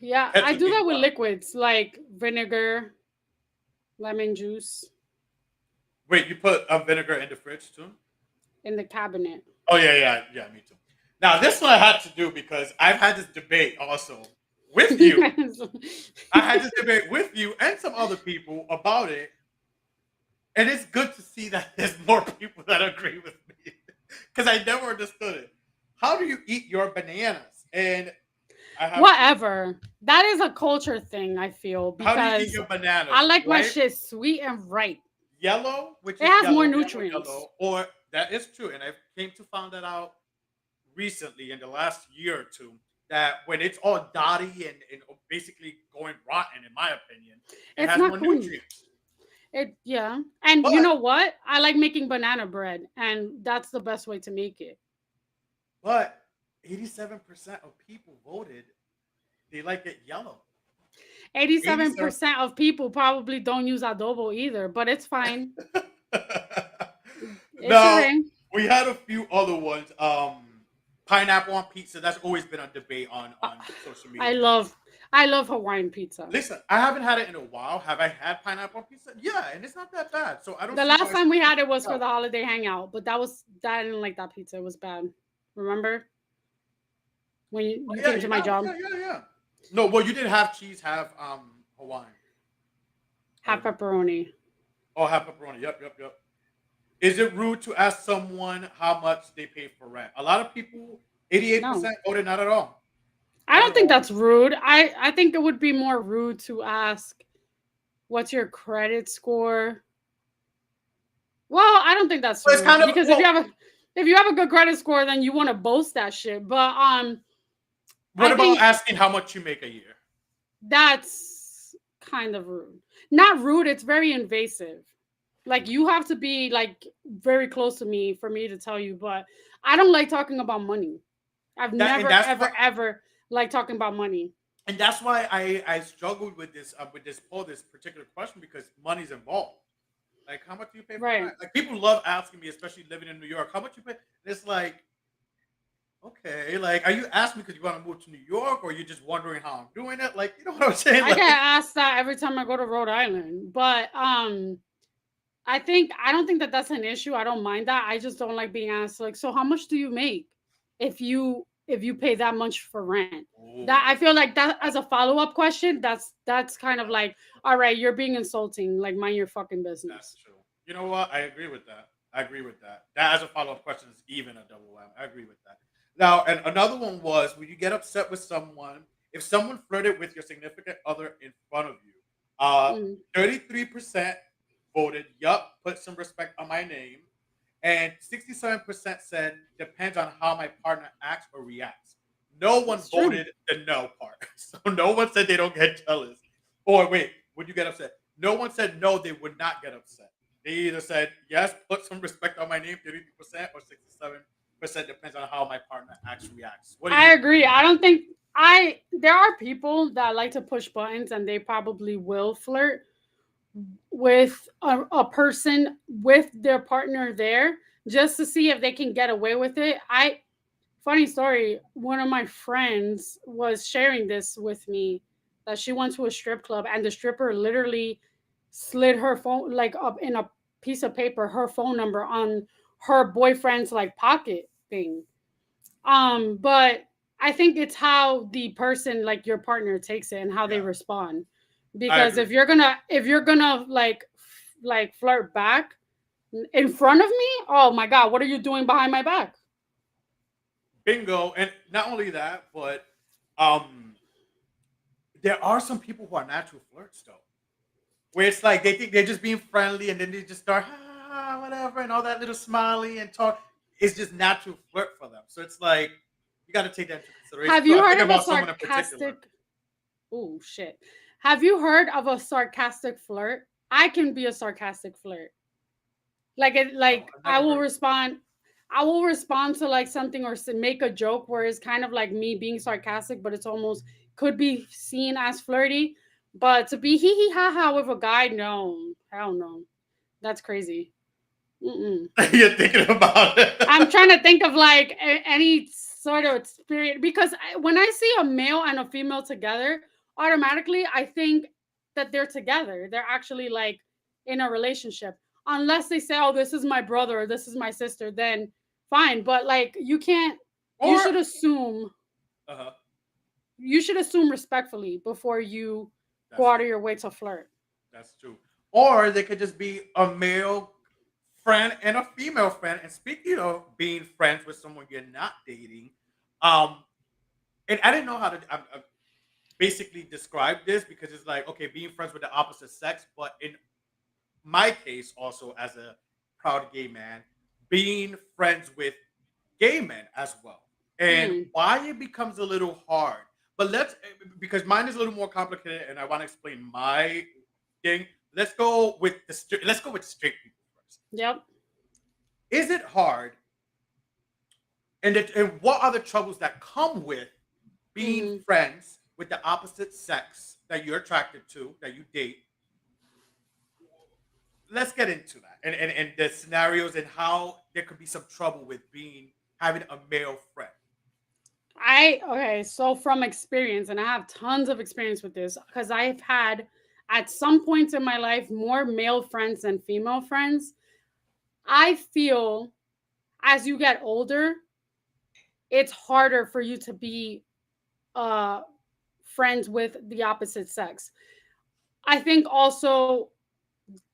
yeah, I Ketchup do being that with one. liquids like vinegar, lemon juice Wait, you put vinegar in the fridge too? in the cabinet. Oh yeah, yeah, yeah. Me too. Now this one I had to do because I've had this debate also with you. I had this debate with you and some other people about it, and it's good to see that there's more people that agree with me because I never understood it. How do you eat your bananas? And I have to. Whatever. That is a culture thing, I feel, How do you eat because your I bananas? like my White, shit sweet and right. yellow, which It is has more yellow, nutrients. yellow, or that is true. And I came to find that out recently in the last year or two that when it's all dotty and basically going rotten, in my opinion, it It's has not more going. nutrients. It yeah. And you But know what? I like making banana bread, and that's the best way to make it. but 87% of people voted they like it yellow. 87. 87% of people probably don't use adobo either, but it's fine. It's Now okay. we had a few other ones. Pineapple on pizza. That's always been a debate Uh, on social I media. love I love Hawaiian pizza. Listen, I haven't had it in a while. Have I had pineapple on pizza? Yeah, and it's not that bad. So I don't The see why last it's time we had it was not. for the holiday hangout, but that I didn't like that pizza. It was bad. Remember when Oh, you yeah, came to my yeah, job? yeah, yeah, yeah. No, well, you did have cheese, have Hawaiian. I Have remember. pepperoni. Oh, have pepperoni. Yep, yep, yep. Is it rude to ask someone how much they pay for rent? A lot of people, No. 88% voted not at all. I Not don't at think all. that's rude. I think it would be more rude to ask what's your credit score. Well, I don't think that's Well, it's rude kind of because well. if you have a good credit score, then you want to boast that shit. But What I about think asking how much you make a year? that's kind of rude. Not rude, it's very invasive. Like you have to be like very close to me for me to tell you, but I don't like talking about money. I've That and never that's why ever ever liked talking about money. I struggled with this poll, this particular question because money's involved. Like, how much do you pay for Right. rent? Like, people love asking me, especially living in New York, how much you pay? And it's like, okay, like, are you asking me because you want to move to New York, or you're just wondering how I'm doing it? Like, you know what I'm saying? I get Like, asked that every time I go to Rhode Island, but I don't think that that's an issue. I don't mind that. I just don't like being asked like, so how much do you make if you pay that much for rent? That I oh, feel like that as a follow up question, that's kind of like, all right, you're being insulting. Like, mind your fucking that's business. true. You know what? I agree with that. I agree with that. That as a follow up question is even a double whammy. I agree with that. Now, and another one was, when you get upset with someone, if someone flirted with your significant other in front of you, Uh, Mm. 33% voted, yup, put some respect on my name. And 67% said, depends on how my partner acts or reacts. No one It's true. voted the no part. So no one said they don't get jealous. Or wait, would you get upset? No one said no, they would not get upset. They either said, yes, put some respect on my name, 33%, or 67% depends on how my partner acts reacts. What do you I think? agree. I don't think I there are people that like to push buttons and they probably will flirt with a person with their partner there just to see if they can get away with it. I Funny story, one of my friends was sharing this with me that she went to a strip club and the stripper literally slid her phone like up in a piece of paper her phone number on her boyfriend's like pocket thing. But I think it's how the person, like your partner, takes it and how they Yeah, respond. I Because agree. if you're gonna like flirt back in front of me, oh my god, what are you doing behind my back? Bingo. And not only that, but um, there are some people who are natural flirts though. Where it's like they think they're just being friendly and then they just start whatever and all that little smiley and talk. It's just natural flirt for them. So it's like you got to take that into consideration. Have So you I'm heard thinking of a about someone in particular. sarcastic? Oh shit! Have you heard of a sarcastic flirt? I can be a sarcastic flirt. No, Like I've I never will heard. respond. I will respond to like something or make a joke where it's kind of like me being sarcastic, but it's almost could be seen as flirty. But to be hee hee ha ha with a guy, no, hell no, that's crazy. Mm-mm. You're thinking about it. I'm trying to think of like any sort of experience because when I see a male and a female together, automatically I think that they're together. They're actually like in a relationship. Unless they say, "Oh, this is my brother or this is my sister," then fine. But like you can't. You Or should assume. uh-huh, You should assume respectfully before you go that's out true. of your way to flirt. That's true. Or they could just be a male friend and a female friend. And speaking of being friends with someone you're not dating, um, and I didn't know how to basically describe this because it's like okay, being friends with the opposite sex, but in my case, also as a proud gay man, being friends with gay men as well, and Hmm. why it becomes a little hard. But let's because mine is a little more complicated, and I want to explain my thing. Let's go with let's go with straight people first. Yep. Is it hard, and what are the troubles that come with being Hmm. friends with the opposite sex that you're attracted to, that you date? Let's get into that and the scenarios and how there could be some trouble with being having a male friend. Okay, so from experience, and I have tons of experience with this because I've had at some points in my life more male friends than female friends. I feel as you get older, it's harder for you to be uh friends with the opposite sex. I think also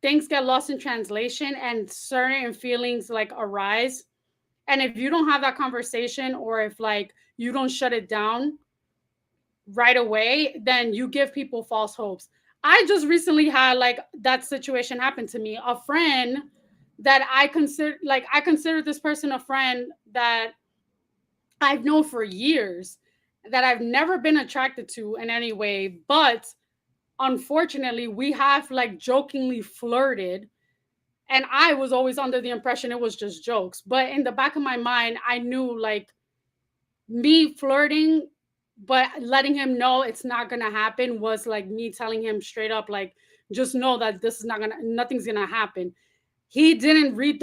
things get lost in translation and certain feelings like arise. And if you don't have that conversation or if like you don't shut it down, right away, then you give people false hopes. I just recently had like that situation happen to me. A friend that I consider this person a friend that I've known for years, that I've never been attracted to in any way, but unfortunately we have like jokingly flirted, and I was always under the impression it was just jokes. But in the back of my mind, I knew like me flirting but letting him know it's not gonna happen was like me telling him straight up like just know that this is not gonna nothing's gonna happen. He didn't read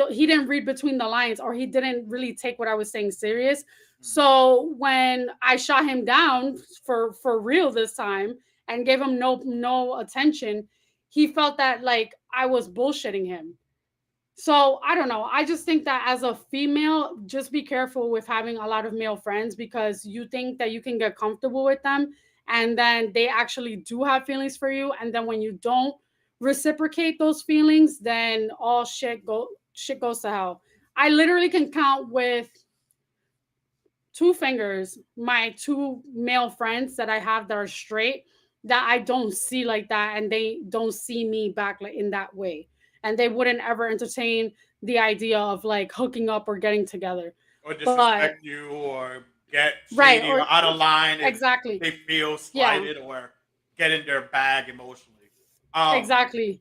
between the lines, or he didn't really take what I was saying serious. Mm. So when I shot him down for real this time and gave him no attention, he felt that like I was bullshitting him. So I don't know. I just think that as a female, just be careful with having a lot of male friends because you think that you can get comfortable with them, and then they actually do have feelings for you, and then when you don't reciprocate those feelings, then all shit goes to hell. I literally can count with two fingers my two male friends that I have that are straight that I don't see like that, and they don't see me back like in that way, and they wouldn't ever entertain the idea of like hooking up or getting together. or But disrespect you or get right, shady or or out of line if exactly, they feel yeah, slighted or get in their bag emotionally. Um, exactly.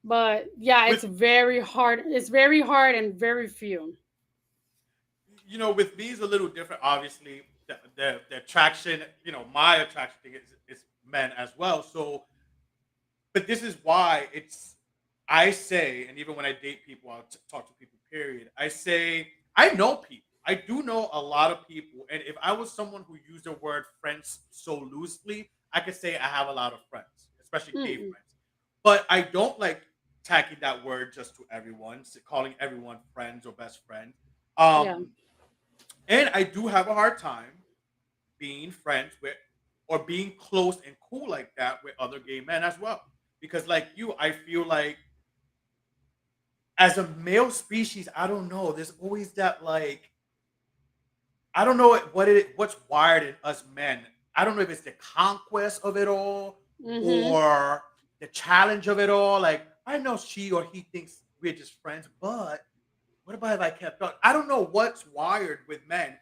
But yeah, with it's very hard. It's very hard and very few. with me is a little different. Obviously, the attraction, my attraction thing is men as well. So, but this is why I say, and even when I date people, I'll talk to people. Period. I say I know people. I do know a lot of people, and if I was someone who used the word friends so loosely, I could say I have a lot of friends, especially gay Mm-mm. friends. But I don't like tacking that word just to everyone, calling everyone friends or best friend. Yeah. Um, and I do have a hard time being friends with or being close and cool like that with other gay men as well. Because like you, I feel like as a male species, I don't know. There's always that like I don't know what's wired in us men. I don't know if it's the conquest of it all Mm-hmm. or the challenge of it all. Like I know she or he thinks we're just friends, but what about if I kept up? I don't know what's wired with men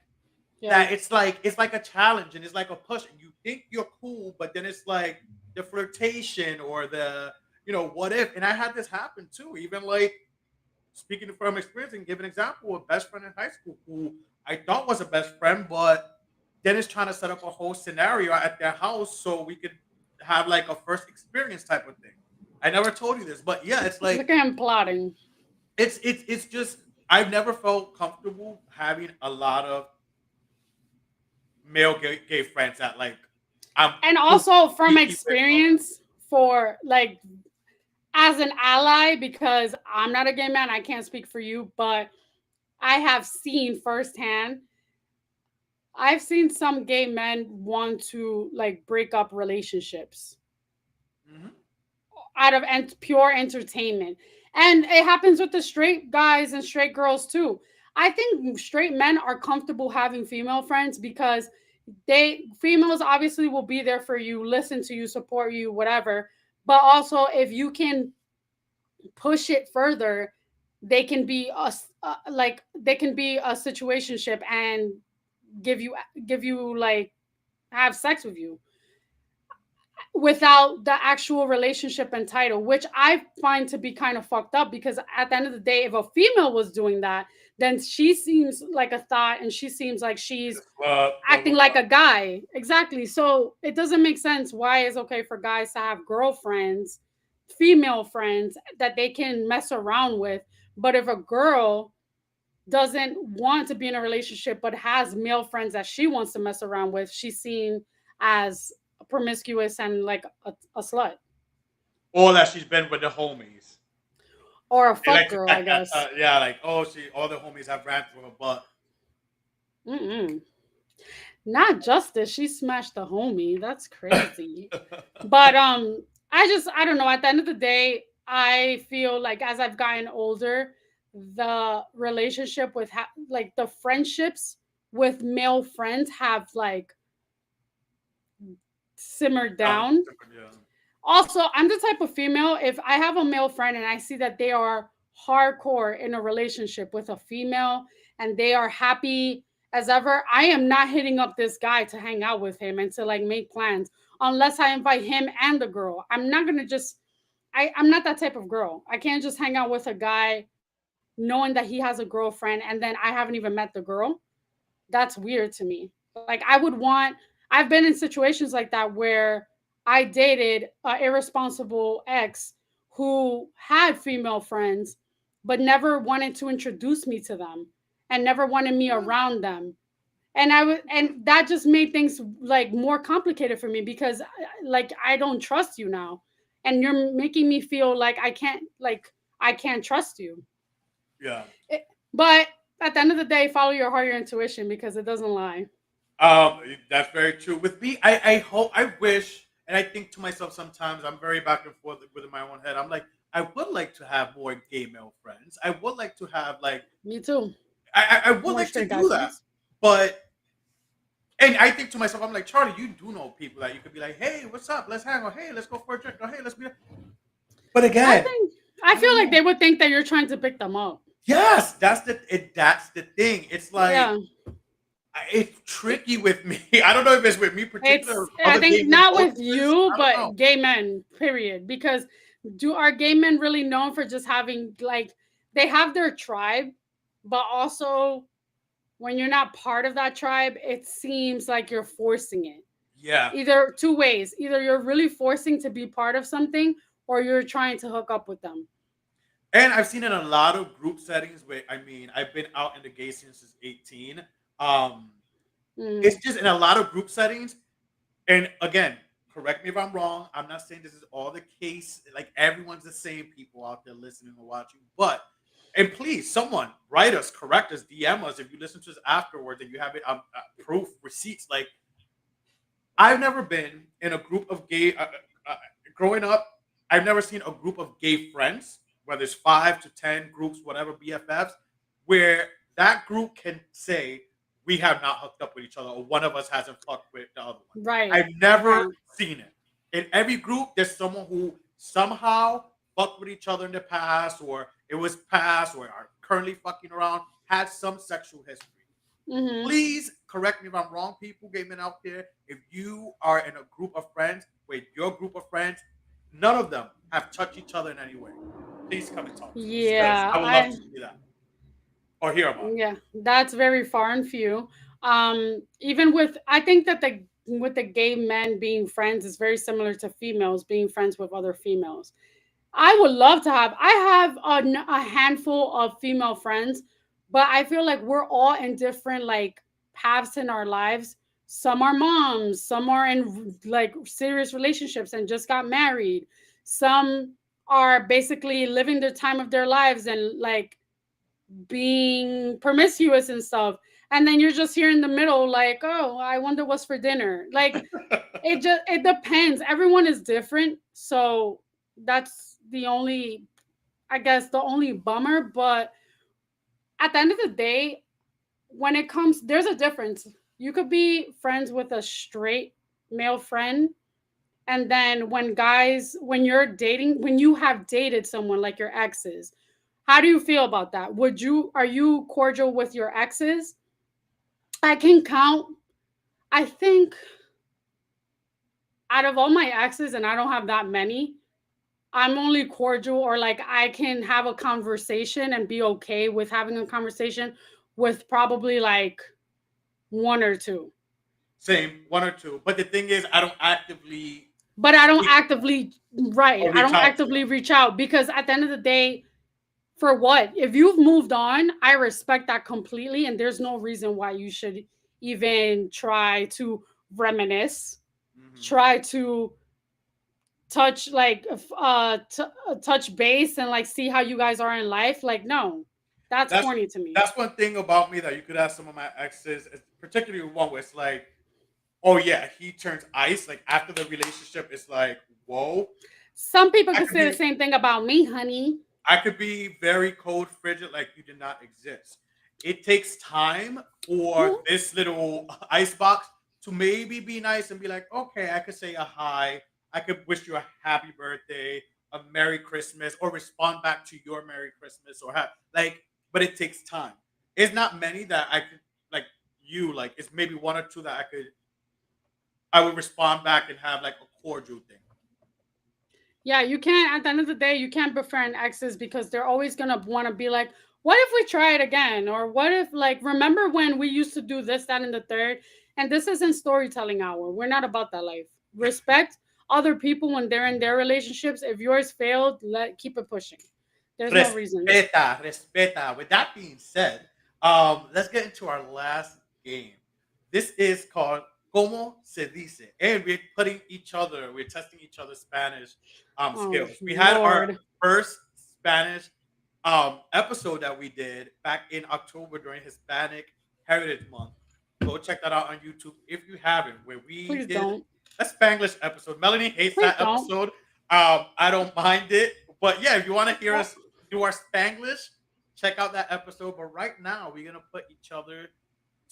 Yeah. that it's like a challenge and it's like a push and you think you're cool, but then it's like the flirtation or the what if. And I had this happen too, even like speaking from experience and give an example, a best friend in high school who I thought was a best friend, but Dennis trying to set up a whole scenario at their house so we could have like a first experience type of thing. I never told you this, but yeah, it's like Look at him plotting. it's just I've never felt comfortable having a lot of male gay friends that like I'm And cool also from geeky with all that. experience, for like as an ally, because I'm not a gay man, I can't speak for you, but I have seen firsthand. I've seen some gay men want to like break up relationships Hmm. out of pure entertainment. And it happens with the straight guys and straight girls too. I think straight men are comfortable having female friends because they females obviously will be there for you, listen to you, support you, whatever. But also if you can push it further, they can be like they can be a situationship and give you like have sex with you without the actual relationship and title, which I find to be kind of fucked up because at the end of the day, if a female was doing that, then she seems like a thought and she seems like In she's the club, blah blah acting like blah. a guy. Exactly. So it doesn't make sense why it's okay for guys to have girlfriends, female friends that they can mess around with. But if a girl doesn't want to be in a relationship but has male friends that she wants to mess around with, she's seen as promiscuous and like a slut Or that she's been with the homies. or a They fuck like to girl, I catch that. guess. Yeah, like all the homies have ran through her butt. Mm-mm. Not justice. She smashed the homie. That's crazy. But I don't know. At the end of the day, I feel like as I've gotten older, the relationship with like the friendships with male friends have like simmered down. Yeah. Also, I'm the type of female, if I have a male friend and I see that they are hardcore in a relationship with a female and they are happy as ever, I am not hitting up this guy to hang out with him and to like make plans unless I invite him and the girl. I'm not gonna just I'm not that type of girl. I can't just hang out with a guy knowing that he has a girlfriend and then I haven't even met the girl. That's weird to me. Like I would want I've been in situations like that where I dated an irresponsible ex who had female friends but never wanted to introduce me to them and never wanted me around them. And that just made things like more complicated for me because like I don't trust you now and you're making me feel like I can't trust you. Yeah. It- but at the end of the day, follow your heart, your intuition because it doesn't lie. That's very true. With me, I hope, I wish, and I think to myself sometimes, I'm very back and forth within my own head. I'm like, I would like to have more gay male friends. I would like to have like, Me too. I would More like to straight guy do that, friends. but And I think to myself, I'm like, Charlie, you do know people that you could be like, hey, what's up? Let's hang out. Hey, let's go for a drink. Or hey, let's be. But I again, think I I don't feel like know. they would think that you're trying to pick them up. Yes, that's the thing. It's like Yeah. it's tricky with me. I don't know if it's with me, particular It's I other think gay men not with notices. you, I don't know. but gay men, period. Because do are gay men really known for just having like they have their tribe, but also when you're not part of that tribe, it seems like you're forcing it. Yeah, Either two ways. Either you're really forcing to be part of something or you're trying to hook up with them. and I've seen in a lot of group settings where I mean I've been out in the gay scene since 18. Um, it's Mm, just in a lot of group settings. And again, correct me if I'm wrong. I'm not saying this is all the case. Like everyone's the same, people out there listening or watching. But and please, someone write us, correct us, DM us if you listen to this afterwards and you have it proof, receipts. Like I've never been in a group of gay. Growing up, I've never seen a group of gay friends, whether it's 5 to 10 groups, whatever BFFs, where that group can say we have not hooked up with each other or one of us hasn't fucked with the other one. right. I've never Yeah. seen it. In every group, there's someone who somehow fucked with each other in the past, or it was past, or are currently fucking around, had some sexual history. Hmm. Please correct me if I'm wrong, people, gay men out there. If you are in a group of friends, with your group of friends, none of them have touched each other in any way. Please come and talk to us because Yeah. I would love to see that or hear about it. Yeah, that's very far and few. Even with, I think that the with the gay men being friends is very similar to females being friends with other females. I would love to have. I have a handful of female friends, but I feel like we're all in different like paths in our lives. Some are moms, some are in like serious relationships and just got married. Some are basically living the time of their lives and like being promiscuous and stuff. And then you're just here in the middle, like, oh, I wonder what's for dinner. Like it depends. Everyone is different. So that's the only, I guess, the only bummer. But at the end of the day, when it comes, there's a difference. You could be friends with a straight male friend. And then when you're dating, when you have dated someone like your exes, how do you feel about that? Are you cordial with your exes? I can count, I think, out of all my exes, and I don't have that many, I'm only cordial or like I can have a conversation and be okay with having a conversation with probably like one or two. Same, one or two. But the thing is, I don't actively But I don't seek actively, right. or I reach don't out to actively reach out because at the end of the day, for what? If you've moved on, I respect that completely. And there's no reason why you should even try to reminisce, them. Hmm. try to touch like touch base and like see how you guys are in life. Like, no, that's That's corny to me. that's one thing about me that you could ask some of my exes, particularly one where it's like, oh yeah, he turns ice. Like after the relationship, it's like, whoa. Some people I could could say the be same thing about me, honey. I could be very cold, frigid, like you did not exist. It takes time for Well, this little ice box to maybe be nice and be like, okay, I could say a hi. I could wish you a happy birthday, a Merry Christmas, or respond back to your Merry Christmas, or have like, but it takes time. It's not many that I could like you, like it's maybe one or two that I would respond back and have like a cordial thing. yeah, you can't. At the end of the day, you can't befriend exes because they're always gonna want to be like, "What if we try it again?" Or "What if, like, remember when we used to do this, that, and the third?" And this isn't storytelling hour. We're not about that life. Respect other people when they're in their relationships. If yours failed, let keep it pushing. There's no reason. Respeta, respeta. With that being said, let's get into our last game. This is called Como se dice, and we're testing each other's Spanish Oh skills. We had our Lord, first Spanish episode that we did back in October during Hispanic Heritage Month. Go check that out on YouTube if you haven't. Where we please did don't. a Spanglish episode. Melanie hates Please that don't. episode. I don't mind it, but yeah, if you want to hear Oh, us do our Spanglish, check out that episode. But right now, we're gonna put each other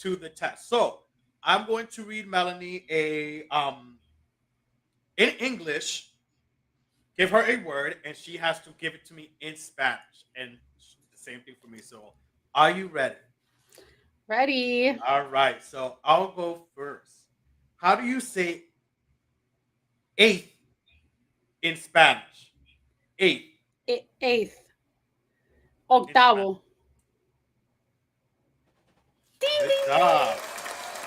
to the test. So I'm going to read Melanie a in English, give her a word, and she has to give it to me in Spanish. And the same thing for me. So, are you ready? Ready. All right. So, I'll go first. How do you say eighth in Spanish? Eighth Eighth. in Spanish. Octavo. Ding, Good ding, job. ding.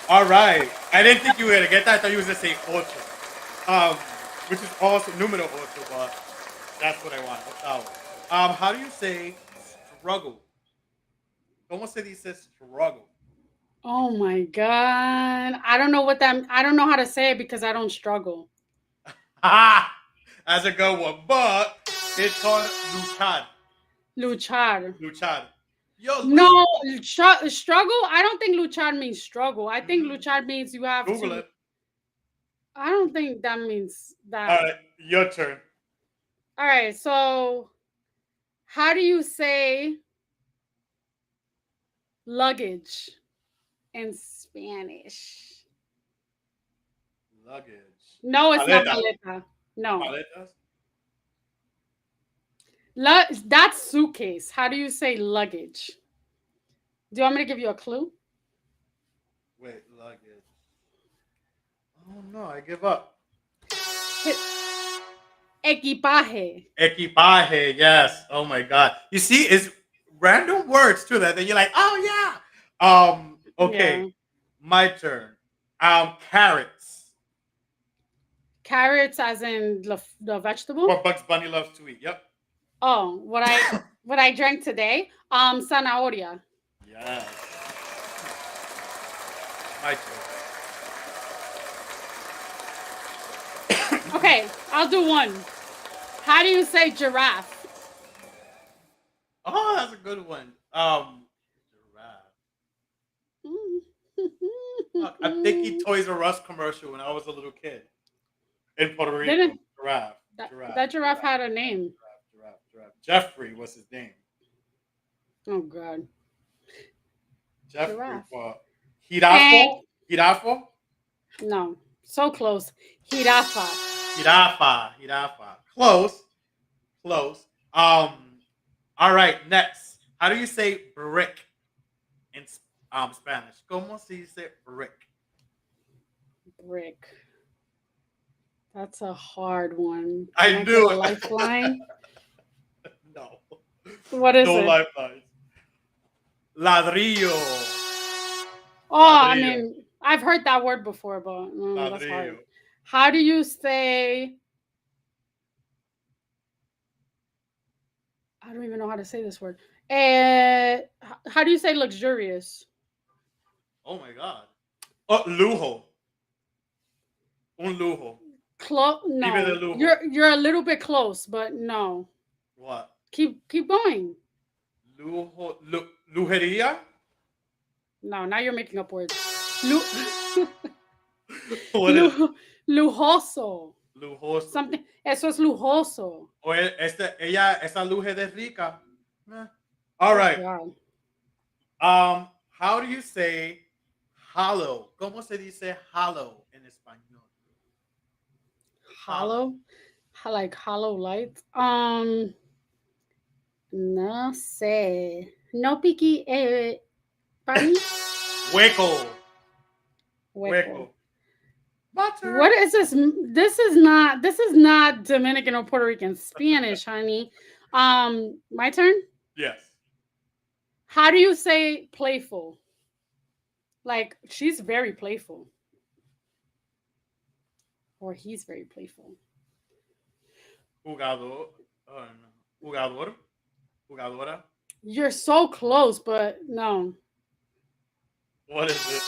All right. I didn't think you were gonna get that. I thought you was gonna say ocho, which is also numero ocho, but that's what I want. Octavo. How do you say struggle? ¿Cómo se dice struggle? Oh my god. I don't know how to say it because I don't struggle. Ah, that's a good one. But it's called luchar. Luchar. Luchar. Yo, No, Luis, struggle. I don't think luchar means struggle. I think mhm. luchar means you have Google to. it. I don't think that means All that. right, your turn. All right. So, how do you say luggage in Spanish? Luggage. No, it's not Maleta. maleta. No. Maletas. That's suitcase. How do you say luggage? Do you want me to give you a clue? Wait, luggage. Oh no, I give up. Equipaje. Equipaje, yes. Oh my god. You see, it's random words too that then you're like, oh yeah. Okay, Yeah. my turn. Carrots. Carrots as in the vegetable. What Bugs Bunny loves to eat. Yep. Oh, what I drank today? Zanahoria. Yes. My turn. Okay, I'll do one. How do you say giraffe? Oh, that's a good one. Giraffe. Fuck, I'm thinking Toys R Us commercial when I was a little kid in Puerto Rico. Didn't Giraffe, giraffe, that giraffe giraffe, had a name? giraffe, giraffe. Jeffrey was his name. Oh God, Jeffrey. giraffe. What? And Girafo? Girafo? no, so close. Jirafa. Jirafa. Jirafa. Close. Close. All right, next. How do you say brick in Spanish? ¿Cómo se dice brick? Brick. That's a hard one. Can I I get knew a it. lifeline? No. What is No it? lifelines. Ladrillo. Oh, I Ladrillo. mean, I've heard that word before, but that's hard. Ladrillo. How do you say? I don't even know how to say this word. How do you say luxurious? Oh my god. Oh, lujo. Un lujo. Vive de No, lujo. you're a little bit close, but no. What? Keep going. Lujo. Lujeria? No, now you're making up words. Lu- What is it? lujoso. Lujoso. Something. Eso es lujoso. O ella, esa luje de rica. Eh. All Oh right. God. How do you say hollow? ¿Cómo se dice hollow en español? Hollow. Hollow. Like hollow light. No sé. No piqui pani Hueco. hueco. Hueco. My What turn. is this? This is not Dominican or Puerto Rican. Spanish, honey. My turn. Yes. How do you say playful? Like she's very playful, or he's very playful. Jugador. Oh, no. Jugador. Jugadora. You're so close, but no. What is it?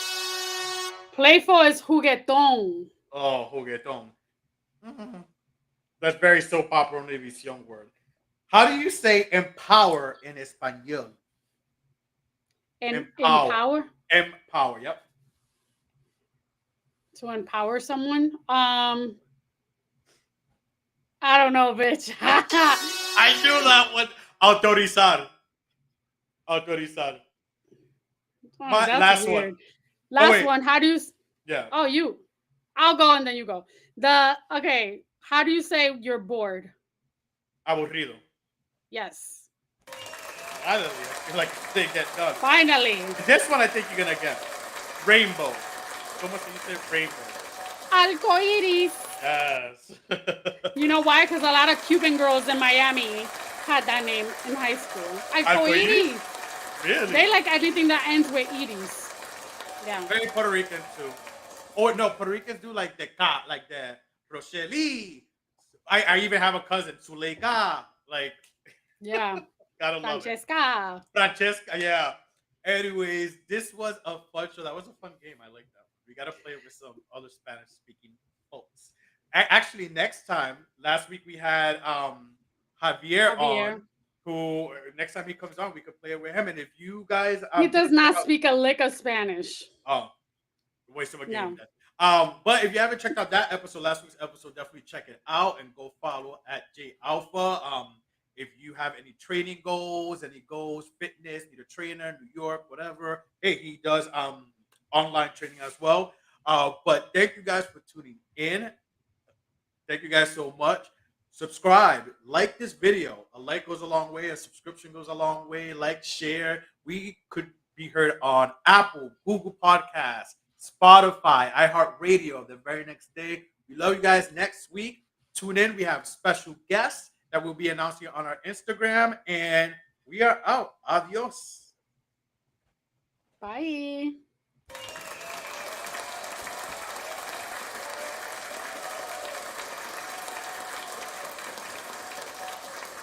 Playful is juguetón. Oh, juguetón. Mhm. That's very soap opera Univision word. How do you say empower in español? And Empower. empower Empower. Yep. to empower someone. I don't know, bitch. I knew that one. Autorizar. Autorizar. Oh, My that's last one. weird. Oh Last wait. one. How do you? Yeah, Oh, you. I'll go and then you go. The okay. How do you say you're bored? aburrido. Yes. Finally, I feel like they get done. Finally. This one I think you're gonna get. Rainbow. ¿Cómo se dice rainbow? Arcoiris. Yes. You know why? Because a lot of Cuban girls in Miami had that name in high school. Arcoiris? Arcoiris. Really? They like anything that ends with iris. Yeah. Very Puerto Rican too. Or no, Puerto Ricans do like the ka, like the Rochelle. I even have a cousin, Zuleika. Like, Yeah. gotta love it. Francesca. Francesca, yeah. Anyways, this was a fun show. That was a fun game. I like that one. We gotta play it with some other Spanish speaking folks. Actually, next time, last week we had Javier on, Javier. who next time he comes on, we could play it with him. And if you guys He didn't does check not out, speak a lick of Spanish. oh, waste of a game No. then. But if you haven't checked out that episode, last week's episode, definitely check it out and go follow at J Alpha. If you have any training goals, any goals, fitness, need a trainer, New York, whatever. Hey, he does online training as well. But thank you guys for tuning in. Thank you guys so much. Subscribe, like this video. A like goes a long way. A subscription goes a long way. Like, share. We could be heard on Apple, Google Podcasts, Spotify, iHeartRadio the very next day. We love you guys. Next week, tune in. We have special guests that we'll be announcing on our Instagram. And we are out. Adios. Bye.